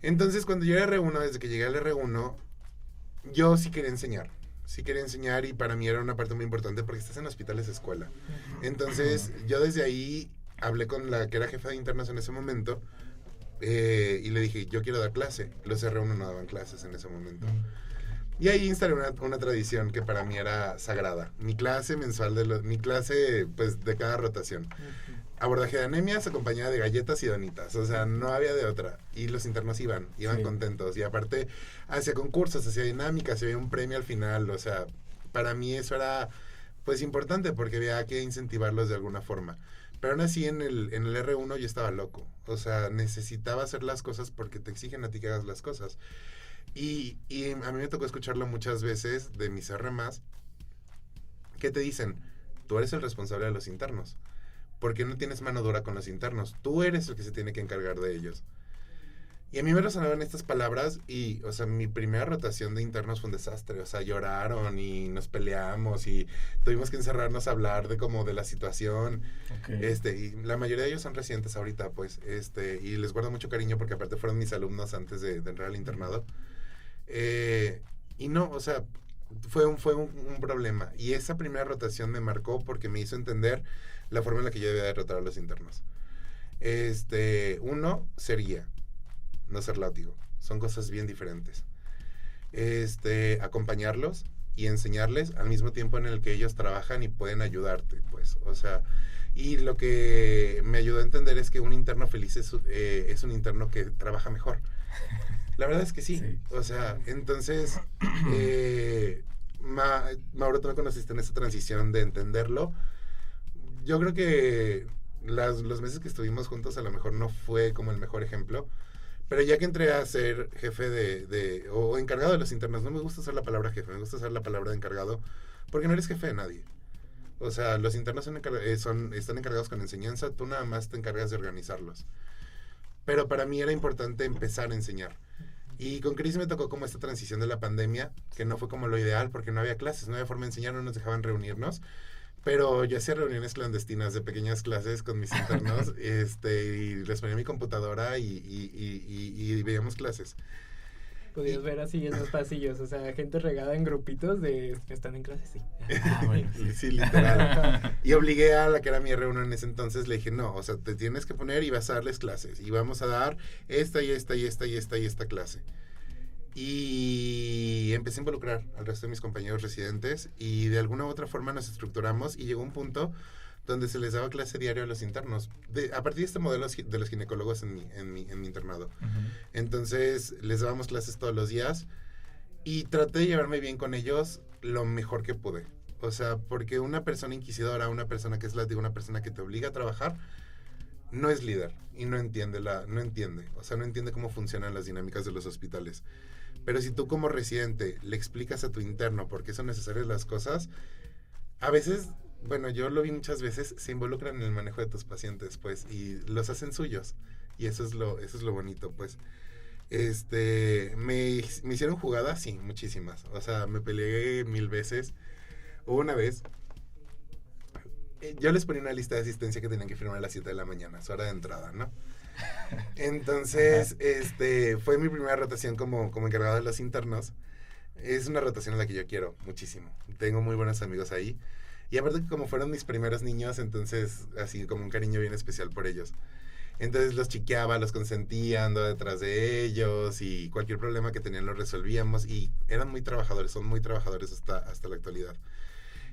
Entonces, cuando yo era R1, desde que llegué al R1, yo sí quería enseñar, y para mí era una parte muy importante porque estás en hospitales de escuela. Entonces, yo desde ahí hablé con la que era jefa de internos en ese momento, y le dije, yo quiero dar clase. Los R1 no daban clases en ese momento. Y ahí instalé una tradición que para mí era sagrada. Mi clase mensual, mi clase pues de cada rotación. Abordaje de anemias acompañada de galletas y donitas. O sea, no había de otra. Y los internos iban sí. Contentos. Y aparte, hacía concursos, hacía dinámicas, había un premio al final. O sea, para mí eso era pues importante porque había que incentivarlos de alguna forma. Pero aún así en el R1 yo estaba loco. O sea, necesitaba hacer las cosas porque te exigen a ti que hagas las cosas. Y a mí me tocó escucharlo muchas veces de mis R+, que te dicen, tú eres el responsable de los internos. ¿Por qué no tienes mano dura con los internos? Tú eres el que se tiene que encargar de ellos. Y a mí me resonaban estas palabras y, o sea, mi primera rotación de internos fue un desastre. O sea, lloraron y nos peleamos y tuvimos que encerrarnos a hablar de la situación. Okay. Y la mayoría de ellos son recientes ahorita, pues, y les guardo mucho cariño porque aparte fueron mis alumnos antes de entrar al internado. Y no, o sea, fue un problema. Y esa primera rotación me marcó porque me hizo entender la forma en la que yo debía derrotar a los internos. Uno, ser guía, no ser látigo. Son cosas bien diferentes. Acompañarlos y enseñarles al mismo tiempo en el que ellos trabajan y pueden ayudarte, pues. O sea, y lo que me ayudó a entender es que un interno feliz es un interno que trabaja mejor. La verdad es que sí. O sea, entonces, Mauro, tú me conociste en esa transición de entenderlo. Yo creo que los meses que estuvimos juntos a lo mejor no fue como el mejor ejemplo, pero ya que entré a ser jefe o encargado de los internos, no me gusta usar la palabra jefe, me gusta usar la palabra de encargado, porque no eres jefe de nadie. O sea, los internos están encargados con enseñanza, tú nada más te encargas de organizarlos. Pero para mí era importante empezar a enseñar. Y con Cris me tocó como esta transición de la pandemia, que no fue como lo ideal, porque no había clases, no había forma de enseñar, no nos dejaban reunirnos. Pero yo hacía reuniones clandestinas de pequeñas clases con mis internos, y les ponía mi computadora y veíamos clases. Podías ver así en los pasillos, o sea, gente regada en grupitos de que están en clase, sí. Bueno, sí, literal. Y obligué a la que era mi R1 en ese entonces, le dije, no, o sea, te tienes que poner y vas a darles clases. Y vamos a dar esta y esta y esta y esta y esta clase. Y empecé a involucrar al resto de mis compañeros residentes y de alguna u otra forma nos estructuramos y llegó un punto donde se les daba clase diaria a los internos. A partir de este modelo de los ginecólogos en mi internado. Uh-huh. Entonces, les dábamos clases todos los días y traté de llevarme bien con ellos lo mejor que pude. O sea, porque una persona inquisidora, una persona que es látigo, una persona que te obliga a trabajar, no es líder y no entiende. O sea, no entiende cómo funcionan las dinámicas de los hospitales. Pero si tú como residente le explicas a tu interno por qué son necesarias las cosas, a veces... Bueno, yo lo vi muchas veces, se involucran en el manejo de tus pacientes, pues, y los hacen suyos. Y eso es lo bonito, pues. Me hicieron jugadas, sí, muchísimas. O sea, me peleé 1000 veces. Hubo una vez, yo les ponía una lista de asistencia que tenían que firmar a las 7 de la mañana, su hora de entrada, ¿no? Entonces, fue mi primera rotación como encargado de los internos. Es una rotación a la que yo quiero muchísimo. Tengo muy buenos amigos ahí. Y aparte que como fueron mis primeros niños, entonces así como un cariño bien especial por ellos. Entonces los chiqueaba, los consentía, andaba detrás de ellos y cualquier problema que tenían lo resolvíamos y eran muy trabajadores, son muy trabajadores hasta la actualidad.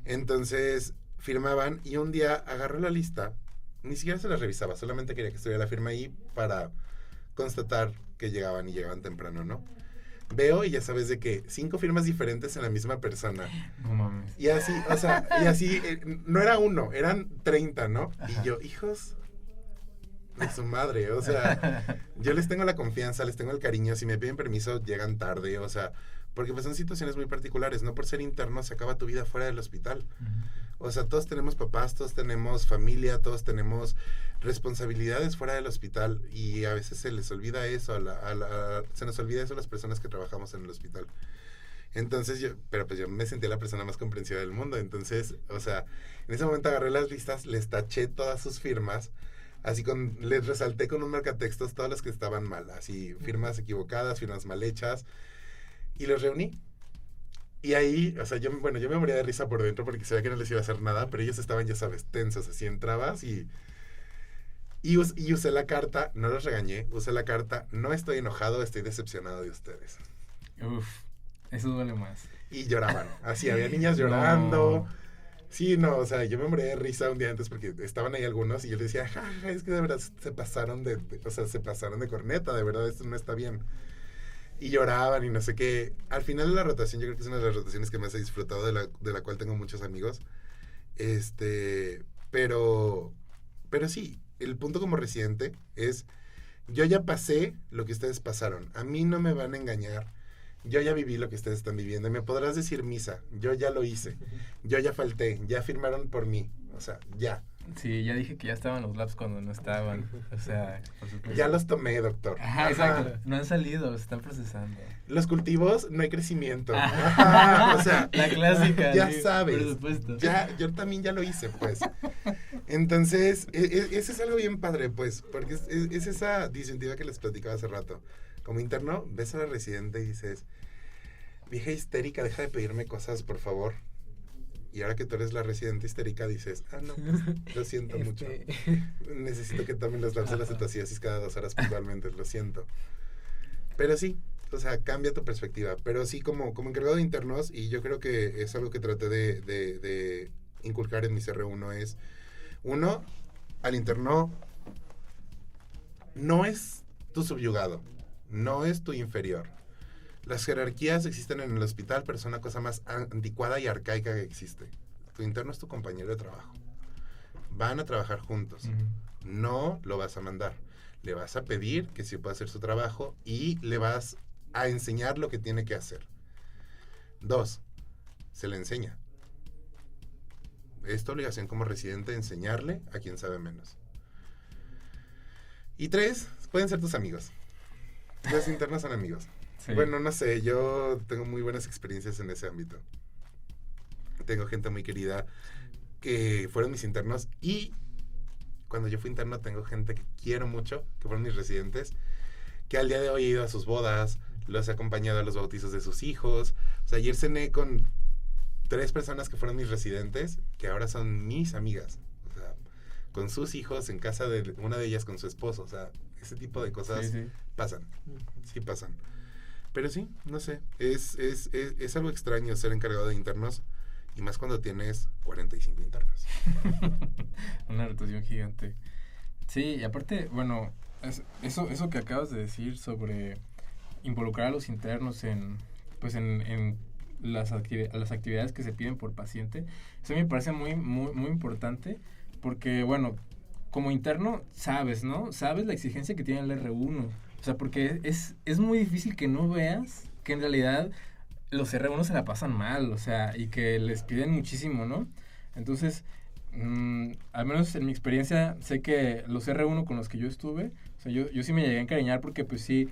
Entonces firmaban y un día agarró la lista, ni siquiera se la revisaba, solamente quería que estuviera la firma ahí para constatar que llegaban y llegaban temprano, ¿no? Veo y ya sabes de que 5 firmas diferentes en la misma persona. No mames. Y así, o sea, no era uno, eran 30, ¿no? Ajá. Y yo, hijos de su madre, o sea, yo les tengo la confianza, les tengo el cariño, si me piden permiso llegan tarde, o sea, porque pues son situaciones muy particulares, no por ser interno se acaba tu vida fuera del hospital. Uh-huh. O sea, todos tenemos papás, todos tenemos familia, todos tenemos responsabilidades fuera del hospital y a veces se les olvida eso, se nos olvida eso a las personas que trabajamos en el hospital. Entonces yo me sentía la persona más comprensiva del mundo, entonces, o sea, en ese momento agarré las listas, les taché todas sus firmas, les resalté con un marcatextos todas las que estaban mal, así, firmas equivocadas, firmas mal hechas, y los reuní. Y ahí, o sea, yo me moría de risa por dentro porque sabía que no les iba a hacer nada, pero ellos estaban, ya sabes, tensos, así entrabas y usé la carta, no los regañé, usé la carta, no estoy enojado, estoy decepcionado de ustedes. Uf, Eso duele más. Y lloraban. Así, había niñas llorando. No. Sí, no, o sea, yo me moría de risa un día antes porque estaban ahí algunos y yo les decía, ja, ja, es que de verdad se pasaron se pasaron de corneta, de verdad esto no está bien. Y lloraban y no sé qué. Al final de la rotación, yo creo que es una de las rotaciones que más he disfrutado, de la cual tengo muchos amigos. Pero sí, el punto como residente es, yo ya pasé lo que ustedes pasaron. A mí no me van a engañar. Yo ya viví lo que ustedes están viviendo. Y me podrás decir misa. Yo ya lo hice. Yo ya falté. Ya firmaron por mí. O sea, ya. Sí, ya dije que ya estaban los labs cuando no estaban. O sea, por supuesto. Ya los tomé, doctor. Ajá, exacto. No han salido, se están procesando. Los cultivos, no hay crecimiento. Ajá, o sea, la clásica. Ya sí, sabes. Por supuesto. Ya, yo también ya lo hice, pues. Entonces, ese es algo bien padre, pues. Porque es esa disyuntiva que les platicaba hace rato. Como interno, ves a la residente y dices, vieja histérica, deja de pedirme cosas, por favor. Y ahora que tú eres la residente histérica, dices, no, pues, lo siento mucho. Necesito que tomen los labs de las cetoacidosis cada 2 horas puntualmente, lo siento. Pero sí, o sea, cambia tu perspectiva. Pero sí, como encargado de internos, y yo creo que es algo que traté de inculcar en mi CR1, es, uno, al interno no es tu subyugado, no es tu inferior. Las jerarquías existen en el hospital, pero es una cosa más anticuada y arcaica que existe. Tu interno es tu compañero de trabajo. Van a trabajar juntos. No lo vas a mandar. Le vas a pedir que sí pueda hacer su trabajo y le vas a enseñar lo que tiene que hacer. 2, se le enseña. Es tu obligación como residente enseñarle a quien sabe menos. Y 3, pueden ser tus amigos. Los internos son amigos. Sí. Bueno, no sé, yo tengo muy buenas experiencias en ese ámbito. Tengo gente muy querida que fueron mis internos, y cuando yo fui interno tengo gente que quiero mucho, que fueron mis residentes, que al día de hoy he ido a sus bodas, los he acompañado a los bautizos de sus hijos. O sea, ayer cené con 3 personas que fueron mis residentes, que ahora son mis amigas. O sea, con sus hijos en casa de una de ellas con su esposo. O sea, ese tipo de cosas pasan. Sí pasan. Pero sí, no sé, es algo extraño ser encargado de internos, y más cuando tienes 45 internos. Una rotación gigante. Sí, y aparte, bueno, eso que acabas de decir sobre involucrar a los internos en las actividades que se piden por paciente, eso me parece muy, muy, muy importante, porque, bueno, como interno sabes, ¿no? Sabes la exigencia que tiene el R1. O sea, porque es muy difícil que no veas que en realidad los R1 se la pasan mal, o sea, y que les piden muchísimo, ¿no? Entonces, al menos en mi experiencia, sé que los R1 con los que yo estuve, o sea, yo sí me llegué a encariñar porque pues sí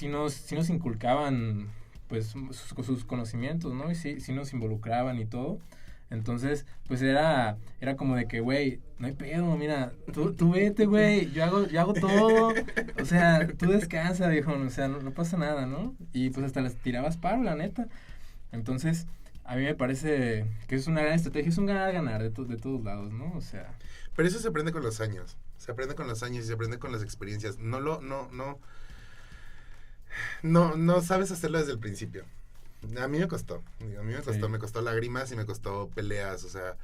nos inculcaban pues sus conocimientos, ¿no? Y sí nos involucraban y todo. Entonces, pues era como de que, güey, no hay pedo, mira, tú vete, güey, yo hago todo, o sea, tú descansa, viejo, o sea, no pasa nada, ¿no? Y pues hasta les tirabas paro, la neta. Entonces, a mí me parece que es una gran estrategia, es un ganar de todos lados, ¿no? O sea. Pero eso se aprende con los años, se aprende con los años y se aprende con las experiencias. No sabes hacerlo desde el principio. A mí me costó, me costó lágrimas y me costó peleas, o sea,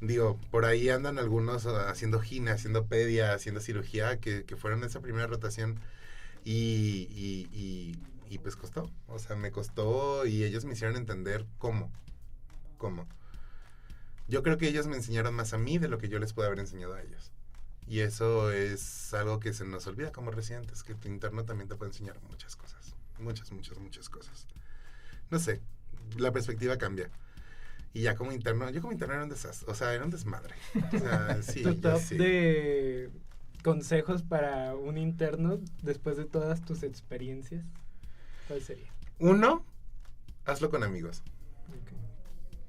digo, por ahí andan algunos haciendo gine, haciendo pedia, haciendo cirugía, que fueron esa primera rotación, y pues costó, o sea, me costó, y ellos me hicieron entender cómo. Yo creo que ellos me enseñaron más a mí de lo que yo les pude haber enseñado a ellos, y eso es algo que se nos olvida como residentes, que tu interno también te puede enseñar muchas cosas, muchas cosas. No sé, la perspectiva cambia. Y ya como interno era un desastre, o sea, era un desmadre. O sea, sí. ¿Tu top de consejos para un interno después de todas tus experiencias? ¿Cuál sería? 1, hazlo con amigos.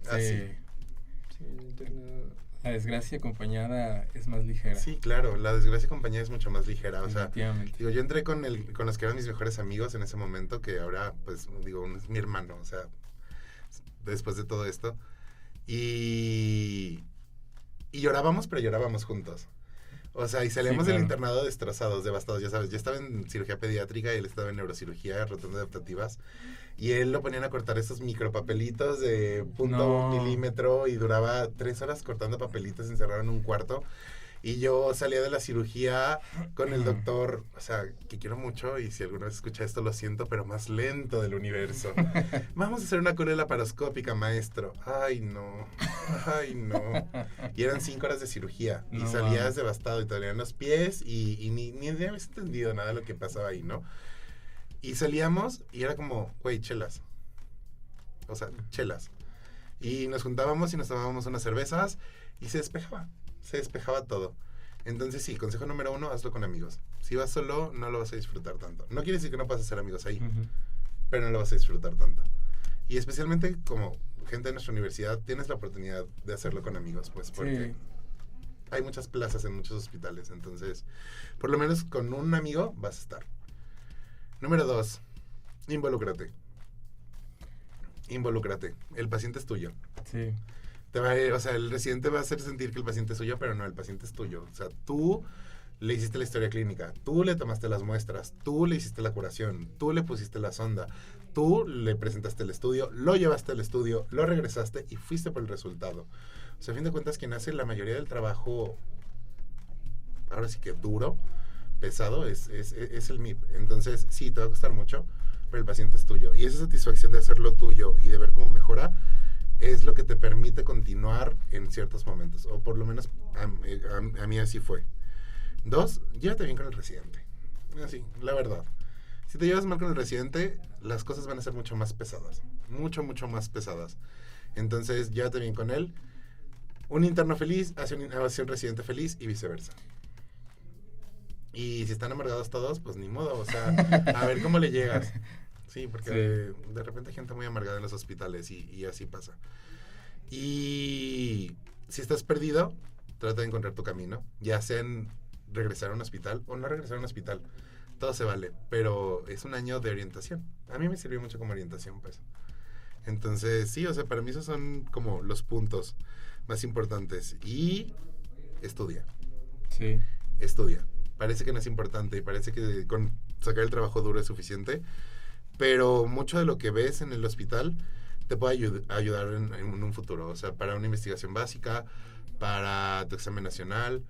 Okay. Así. Sí, el interno... La desgracia acompañada es más ligera. Sí, claro, la desgracia acompañada es mucho más ligera. O sea, digo, yo entré con los que eran mis mejores amigos en ese momento, que ahora, pues, digo, es mi hermano, o sea, después de todo esto. Y llorábamos, pero llorábamos juntos. O sea, y salíamos del claro. internado destrozados, devastados, ya sabes. Yo estaba en cirugía pediátrica y él estaba en neurocirugía, rotando adaptativas. Y él lo ponían a cortar esos micropapelitos de punto milímetro y duraba 3 horas cortando papelitos encerrado en un cuarto. Y yo salía de la cirugía con el doctor, o sea, que quiero mucho, y si alguna vez escucha esto lo siento, pero más lento del universo. Vamos a hacer una cura laparoscópica, maestro. Ay, no. Y eran 5 horas de cirugía. Y No, salías devastado y te dolían los pies y ni habías entendido nada de lo que pasaba ahí, ¿no? Y salíamos y era como, güey, chelas. O sea, chelas. Y nos juntábamos y nos tomábamos unas cervezas y se despejaba todo. Entonces sí, consejo número 1, hazlo con amigos. Si vas solo, no lo vas a disfrutar tanto. No quiere decir que no vas a hacer amigos ahí, pero no lo vas a disfrutar tanto. Y especialmente como gente de nuestra universidad, tienes la oportunidad de hacerlo con amigos, pues porque hay muchas plazas en muchos hospitales. Entonces, por lo menos con un amigo vas a estar. Número 2, involúcrate. El paciente es tuyo. Sí. O sea, el residente va a hacer sentir que el paciente es suyo, pero no, el paciente es tuyo. O sea, tú le hiciste la historia clínica, tú le tomaste las muestras, tú le hiciste la curación, tú le pusiste la sonda, tú le presentaste el estudio, lo llevaste al estudio, lo regresaste y fuiste por el resultado. O sea, a fin de cuentas, quien hace la mayoría del trabajo, ahora sí que duro, pesado, es el MIP. Entonces, sí, te va a costar mucho, pero el paciente es tuyo. Y esa satisfacción de hacerlo tuyo y de ver cómo mejora es lo que te permite continuar en ciertos momentos. O por lo menos a mí así fue. 2, llévate bien con el residente. Así, la verdad. Si te llevas mal con el residente, las cosas van a ser mucho más pesadas. Mucho más pesadas. Entonces, llévate bien con él. Un interno feliz hace un residente feliz y viceversa. Y si están amargados todos, pues ni modo, o sea, a ver cómo le llegas. Sí, porque de repente hay gente muy amargada en los hospitales y así pasa. Y si estás perdido, trata de encontrar tu camino, ya sea en regresar a un hospital o no regresar a un hospital. Todo se vale, pero es un año de orientación. A mí me sirvió mucho como orientación, pues. Entonces, sí, o sea, para mí esos son como los puntos más importantes. Y estudia. Sí. Estudia. Parece que no es importante y parece que con sacar el trabajo duro es suficiente, pero mucho de lo que ves en el hospital te puede ayudar en un futuro. O sea, para una investigación básica, para tu examen nacional,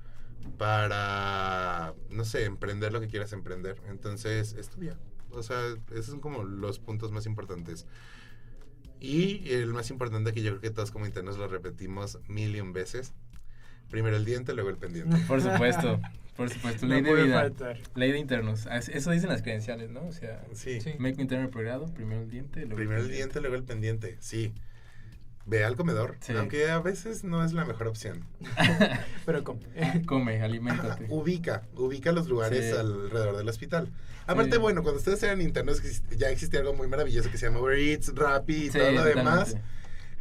para, no sé, emprender lo que quieras emprender. Entonces, estudia. O sea, esos son como los puntos más importantes. Y el más importante, que yo creo que todos como internos lo repetimos 1000 veces: primero el diente, luego el pendiente. Por supuesto. Ley No de puede vida. faltar. Ley de internos. Eso dicen las credenciales, ¿no? O sea, Sí. médico interno de pregrado, primero el diente, luego Primero el diente, luego el pendiente. Sí. Ve al comedor, Sí. aunque a veces no es la mejor opción. Pero ¿cómo? Come, aliméntate. Ubica los lugares Sí. alrededor del hospital. Aparte, Sí. bueno, cuando ustedes eran internos ya existía algo muy maravilloso que se llama Uber Eats, Rappi y todo lo demás. totalmente.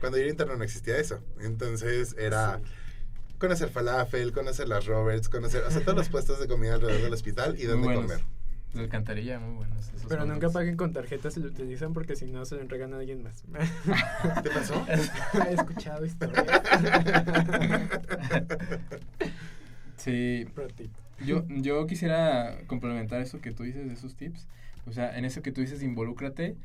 Cuando yo era interno no existía eso. Entonces era conocer falafel, conocer las Roberts, conocer, o sea, todos los puestos de comida alrededor del hospital y dónde Muy buenos. comer. De alcantarilla, muy buenos. esos Pero hot nunca dogs. paguen con tarjetas si lo utilizan, porque si no se lo entregan a alguien más. ¿Te pasó? He escuchado historias. Sí, Pro tip. yo quisiera complementar eso que tú dices de esos tips. O sea, en eso que tú dices, involúcrate.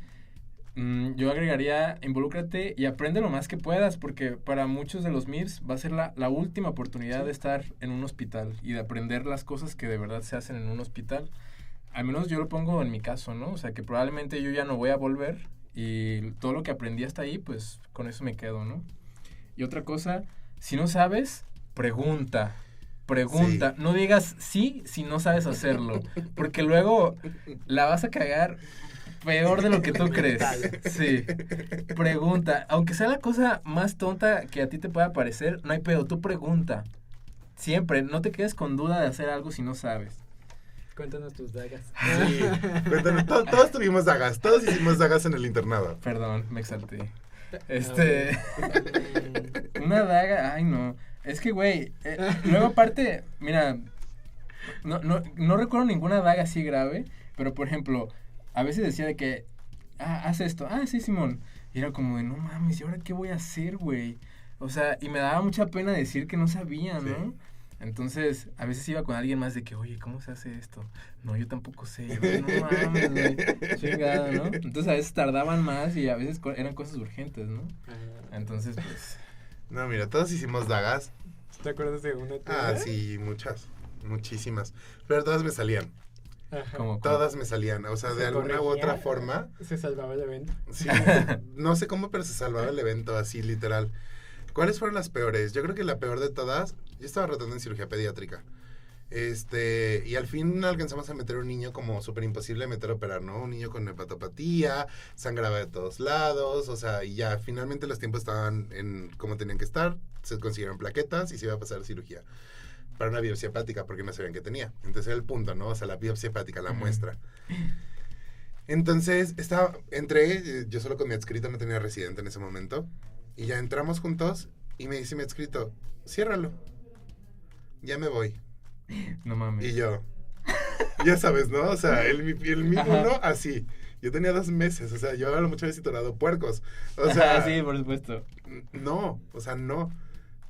Yo agregaría, involúcrate y aprende lo más que puedas, porque para muchos de los MIRS va a ser la última oportunidad de estar en un hospital y de aprender las cosas que de verdad se hacen en un hospital. Al menos yo lo pongo en mi caso, ¿no? O sea, que probablemente yo ya no voy a volver y todo lo que aprendí hasta ahí, pues con eso me quedo, ¿no? Y otra cosa, si no sabes, pregunta. Sí. No digas sí si no sabes hacerlo, porque luego la vas a cagar peor de lo que tú crees. Sí. Pregunta. Aunque sea la cosa más tonta que a ti te pueda parecer, no hay pedo. Tú pregunta. Siempre. No te quedes con duda de hacer algo si no sabes. Cuéntanos tus dagas. Sí. Cuéntame, todos tuvimos dagas, todos hicimos dagas en el internado. Perdón, me exalté. Una daga. Ay, no. Es que, güey. Luego, aparte, mira. No recuerdo ninguna daga así grave. Pero, por ejemplo, a veces decía de que, haz esto. Sí, Simón. Y era como de, no mames, ¿y ahora qué voy a hacer, güey? O sea, y me daba mucha pena decir que no sabía, ¿no? Sí. Entonces, a veces iba con alguien más de que, oye, ¿cómo se hace esto? No, yo tampoco sé. Yo, no mames, güey, chingado, ¿no? Entonces, a veces tardaban más y a veces eran cosas urgentes, ¿no? Entonces, pues... No, mira, todos hicimos dagas. ¿Te acuerdas de una? Ah, sí, muchas, muchísimas. Pero todas me salían. Ajá. Como Todas me salían. O sea, ¿Se de alguna u corregía? otra forma. Se salvaba el evento. Sí, no sé cómo, pero se salvaba el evento, así, literal. ¿Cuáles fueron las peores? Yo creo que la peor de todas, yo estaba rotando en cirugía pediátrica. Y al fin alcanzamos a meter un niño como súper imposible de meter a operar, ¿no? Un niño con hepatopatía, sangraba de todos lados, o sea, y ya finalmente los tiempos estaban en como tenían que estar, se consiguieron plaquetas y se iba a pasar a cirugía para una biopsia hepática porque no sabían qué tenía. Entonces era el punto, ¿no? O sea, la biopsia hepática, la muestra. Entonces, entré, yo solo con mi adscrito, no tenía residente en ese momento, y ya entramos juntos, y me dice mi adscrito, ciérralo, ya me voy. No mames. Y yo, ya sabes, ¿no? O sea, el mismo uno, así. Yo tenía 2 meses, o sea, yo a lo mucho había tornado puercos. O sea, sí, por supuesto. no, o sea, no.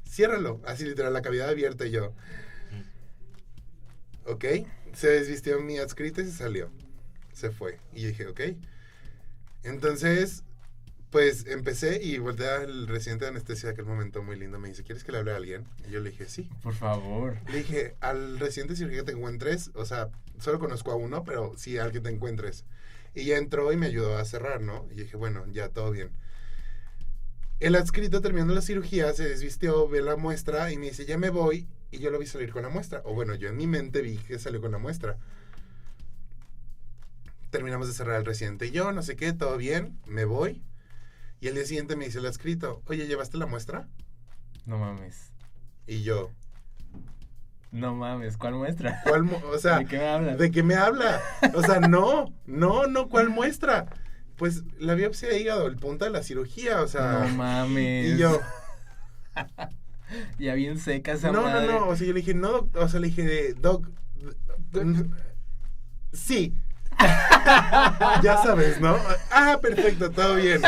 Ciérralo, así literal, la cavidad abierta y yo. Ok, se desvistió mi adscrito y se salió. Se fue. Y dije, ok. Entonces, pues empecé y volteé al residente de anestesia de aquel momento muy lindo. Me dice, ¿quieres que le hable a alguien? Y yo le dije, sí. Por favor. Le dije, al residente de cirugía que te encuentres, o sea, solo conozco a uno, pero sí al que te encuentres. Y ya entró y me ayudó a cerrar, ¿no? Y dije, bueno, ya todo bien. El adscrito terminando la cirugía se desvistió, ve la muestra y me dice, ya me voy. Y yo lo vi salir con la muestra. O bueno, yo en mi mente vi que salió con la muestra. Terminamos de cerrar el residente y yo, no sé qué, todo bien, me voy. Y el día siguiente me dice el adscrito, oye, ¿llevaste la muestra? No mames. Y yo, No mames, ¿cuál muestra? o sea, ¿De qué me hablas? ¿de qué me habla? O sea, no, ¿cuál muestra? Pues la biopsia de hígado, el punto de la cirugía, o sea. No mames. Y yo, ya bien seca esa no, madre. no, o sea, yo le dije, no, o sea, le dije, doc, sí. Ya sabes, ¿no? Ah, perfecto, todo bien.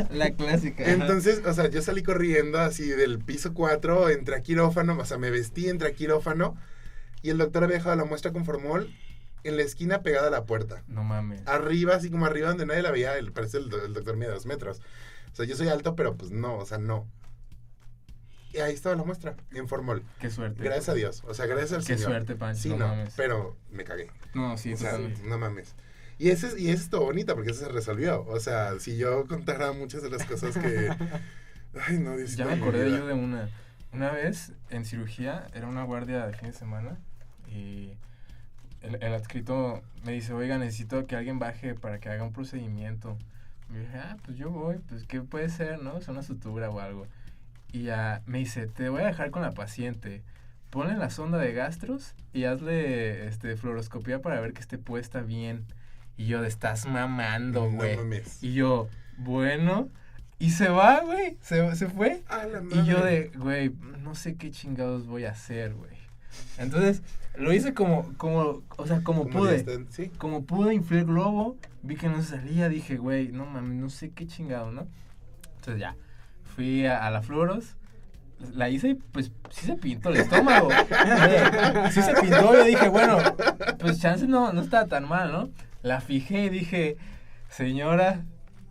La clásica. Entonces, o sea, yo salí corriendo así del piso 4, entré a quirófano, o sea, me vestí, entré a quirófano y el doctor había dejado la muestra con formol en la esquina pegada a la puerta. No mames. Arriba, así como arriba donde nadie la veía, parece el doctor mide 2 metros. O sea, yo soy alto, pero pues no, o sea, no. Y ahí estaba la muestra, en formol. Qué suerte. Gracias a Dios, o sea, gracias al Qué Señor. suerte, Pancho, Sí, no no, mames. pero me cagué. No, sí, O sea, totalmente. no mames. Y eso es todo bonito porque eso se resolvió. O sea, si yo contara muchas de las cosas que... Ay, no, Dios. Ya me acordé yo de una. Una vez en cirugía, era una guardia de fin de semana y el adscrito me dice, oiga, necesito que alguien baje para que haga un procedimiento. Y dije, pues yo voy, pues ¿qué puede ser, no? Es una sutura o algo. Y ya me dice, te voy a dejar con la paciente. Ponle la sonda de gastros y hazle fluoroscopía para ver que esté puesta bien. Y yo, estás mamando, güey. No mames. Y yo, bueno. Y se va, güey. Se fue. A la madre. Y yo de, güey, no sé qué chingados voy a hacer, güey. Entonces, lo hice como pude. Sí. Como pude, inflé el globo, vi que no se salía, dije, güey, no mames, no sé qué chingado, ¿no? Entonces ya, fui a la fluoros, la hice y pues sí se pintó el estómago. Sí se pintó, yo dije, bueno, pues chance no estaba tan mal, ¿no? La fijé y dije, señora,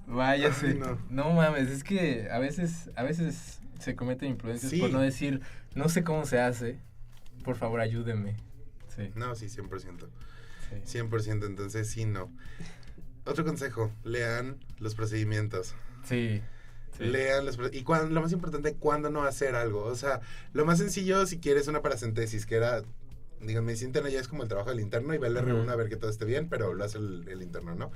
váyase. Ay, no. No mames, es que a veces se cometen imprudencias Sí. por no decir, no sé cómo se hace, por favor ayúdenme. Sí. No, sí, 100%. Sí. 100%, entonces sí, no. Otro consejo, lean los procedimientos. Sí. Sí. Lean los y lo más importante, cuándo no hacer algo. O sea, lo más sencillo, si quieres una paracentesis, que era, díganme, medicina interna ya es como el trabajo del interno y ve el R1 a ver que todo esté bien, pero lo hace el interno, ¿no?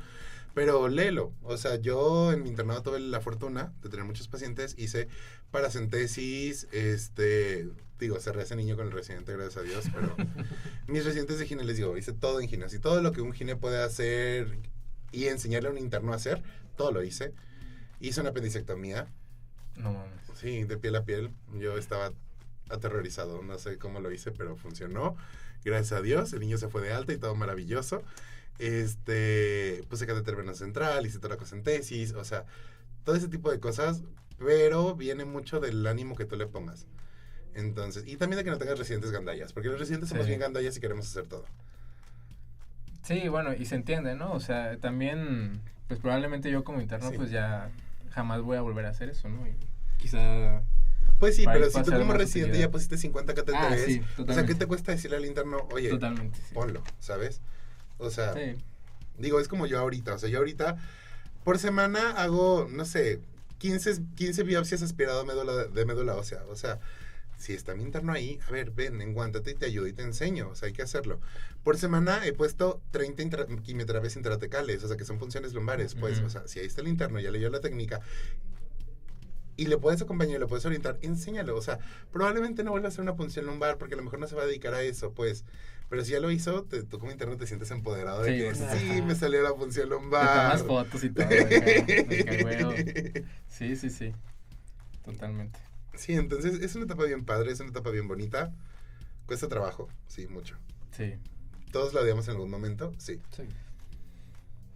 Pero léelo. O sea, yo en mi internado tuve la fortuna de tener muchos pacientes, hice paracentesis, cerré ese niño con el residente, gracias a Dios, pero mis residentes de gine, les digo, hice todo en gine, así todo lo que un gine puede hacer y enseñarle a un interno a hacer, todo lo hice. Hice una apendicectomía. No mames. Sí, de piel a piel. Yo estaba aterrorizado. No sé cómo lo hice, pero funcionó. Gracias a Dios. El niño se fue de alta y todo maravilloso. Puse catéter venoso central, hice toracocentesis. O sea, todo ese tipo de cosas. Pero viene mucho del ánimo que tú le pongas. Entonces, y también de que no tengas residentes gandallas, porque los residentes somos Sí. bien gandallas y queremos hacer todo. Sí, bueno, y se entiende, ¿no? O sea, también, pues probablemente yo como interno, Sí. pues ya jamás voy a volver a hacer eso, ¿no? Y quizá... Pues sí, Para pero ir si tú pasar como más residente utilidad. ya pusiste 50 KTTVs, sí, o sea, ¿qué totalmente. te cuesta decirle al interno, oye, Totalmente, sí. ponlo, ¿sabes? O sea, Sí, digo, es como yo ahorita, o sea, yo ahorita por semana hago, no sé, 15 biopsias aspirado de médula ósea, o sea, si está mi interno ahí, a ver, ven, enguántate y te ayudo y te enseño, o sea, hay que hacerlo. Por semana he puesto 30 quimioterapias intratecales, o sea, que son punciones lumbares, pues, Ujú. o sea, si ahí está el interno, ya leyó la técnica, y le puedes acompañar y le puedes orientar, enséñalo, o sea, probablemente no vuelva a hacer una punción lumbar, porque a lo mejor no se va a dedicar a eso, pues, pero si ya lo hizo, tú como interno te sientes empoderado de Sí, que ajá. sí, me salió la punción te lumbar. tomas fotos y todo, de que, huevo. Sí, sí, sí, totalmente. Sí, entonces es una etapa bien padre, es una etapa bien bonita. Cuesta trabajo, sí, mucho. Sí, Todos la odiamos en algún momento, sí. Sí.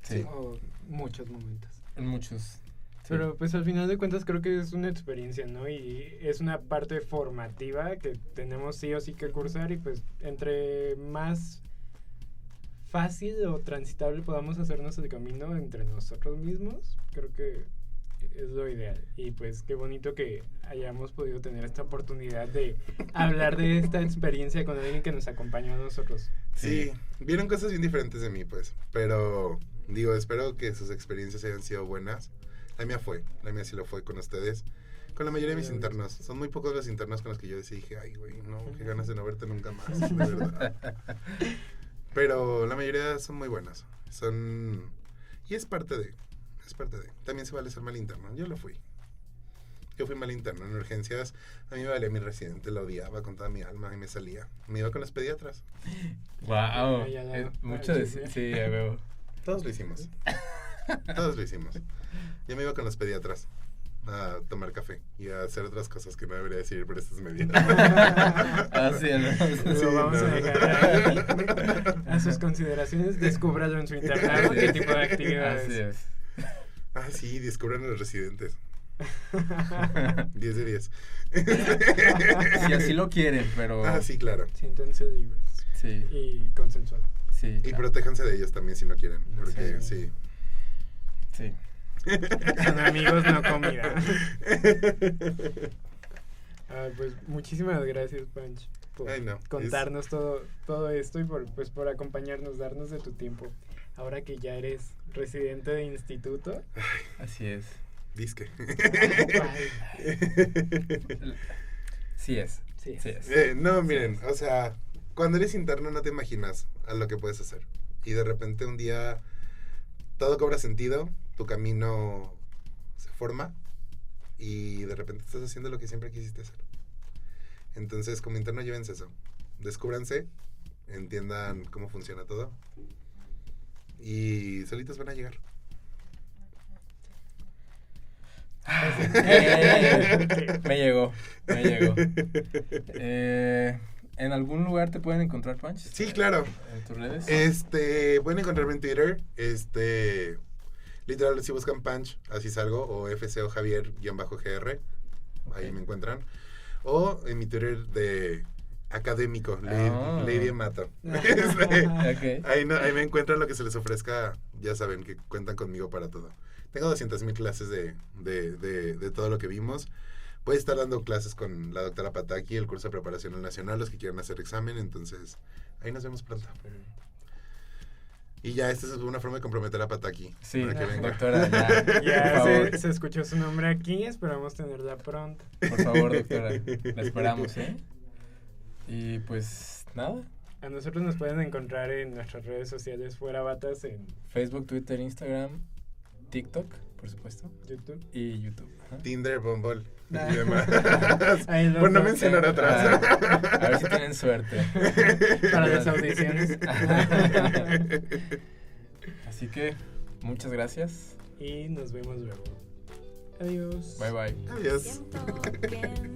sí, O muchos momentos. en muchos. Sí. Pero pues al final de cuentas creo que es una experiencia, ¿no? Y es una parte formativa que tenemos sí o sí que cursar y pues entre más fácil o transitable podamos hacernos el camino entre nosotros mismos, creo que es lo ideal. Y pues qué bonito que hayamos podido tener esta oportunidad de hablar de esta experiencia con alguien que nos acompañó a nosotros. Sí, vieron cosas bien diferentes de mí, pues. Pero, digo, espero que sus experiencias hayan sido buenas. La mía sí lo fue con ustedes. Con la mayoría de mis internos. Son muy pocos los internos con los que yo dije, ay, güey, no, qué ganas de no verte nunca más, de verdad. Pero la mayoría son muy buenas. Y es parte de. También se vale ser mal interno. Yo lo fui. Yo fui mal interno en urgencias. A mí me valía mi residente, lo odiaba con toda mi alma y me salía. Me iba con los pediatras. Wow, Ya la- mucho de sí, ya veo. Todos lo hicimos. Yo me iba con los pediatras a tomar café y a hacer otras cosas que no debería decir por estas medidas. Así es. Lo vamos no. a dejar ahí a sus consideraciones. Descúbralo en su internado, Sí. qué tipo de actividades. Así es. Ah, sí, descubran a los residentes. 10 de 10. Si así lo quieren, pero... Ah, sí, claro. Siéntense libres Sí, y consensuados. sí. Y claro. protéjanse de ellos también si no quieren. Porque Sí. sí. Sí. Son amigos, no comida. Pues muchísimas gracias, Panch, por Ay, no, contarnos todo esto y por acompañarnos, darnos de tu tiempo. Ahora que ya eres residente de instituto. Así es. Disque. Sí es. Sí. Sí es. No, miren, o sea, cuando eres interno no te imaginas a lo que puedes hacer. Y de repente un día todo cobra sentido, tu camino se forma y de repente estás haciendo lo que siempre quisiste hacer. Entonces, como interno, llévense eso. Descúbranse, entiendan cómo funciona todo y solitos van a llegar. Me llegó. ¿En algún lugar te pueden encontrar, Punch? Sí, claro. ¿En tus redes? Pueden encontrarme en Twitter. Literal, si buscan Punch, así salgo. O FCO Javier-GR. Ahí Ok. me encuentran. O en mi Twitter de académico, Ah. Lady Mato. Ok. Ahí me encuentran lo que se les ofrezca. Ya saben que cuentan conmigo para todo. Tengo 200,000 clases de todo lo que vimos. Voy a estar dando clases con la doctora Pataki, el curso de preparación al nacional, los que quieran hacer examen. Entonces, ahí nos vemos pronto. Y ya, esta es una forma de comprometer a Pataki. Sí, para que venga. doctora, ya. Por Ya favor, se escuchó su nombre aquí, esperamos tenerla pronto. por favor, doctora. La esperamos, ¿eh? Y pues nada. A nosotros nos pueden encontrar en nuestras redes sociales Fuera Batas en Facebook, Twitter, Instagram, TikTok, por supuesto. YouTube. Y YouTube. Ajá. Tinder, Bumble Ah. y demás. Ahí los Por no dos. mencionar atrás. A ver si tienen suerte. Para las audiciones. Así que, muchas gracias. Y nos vemos luego. Adiós. Bye bye. Adiós. Siento que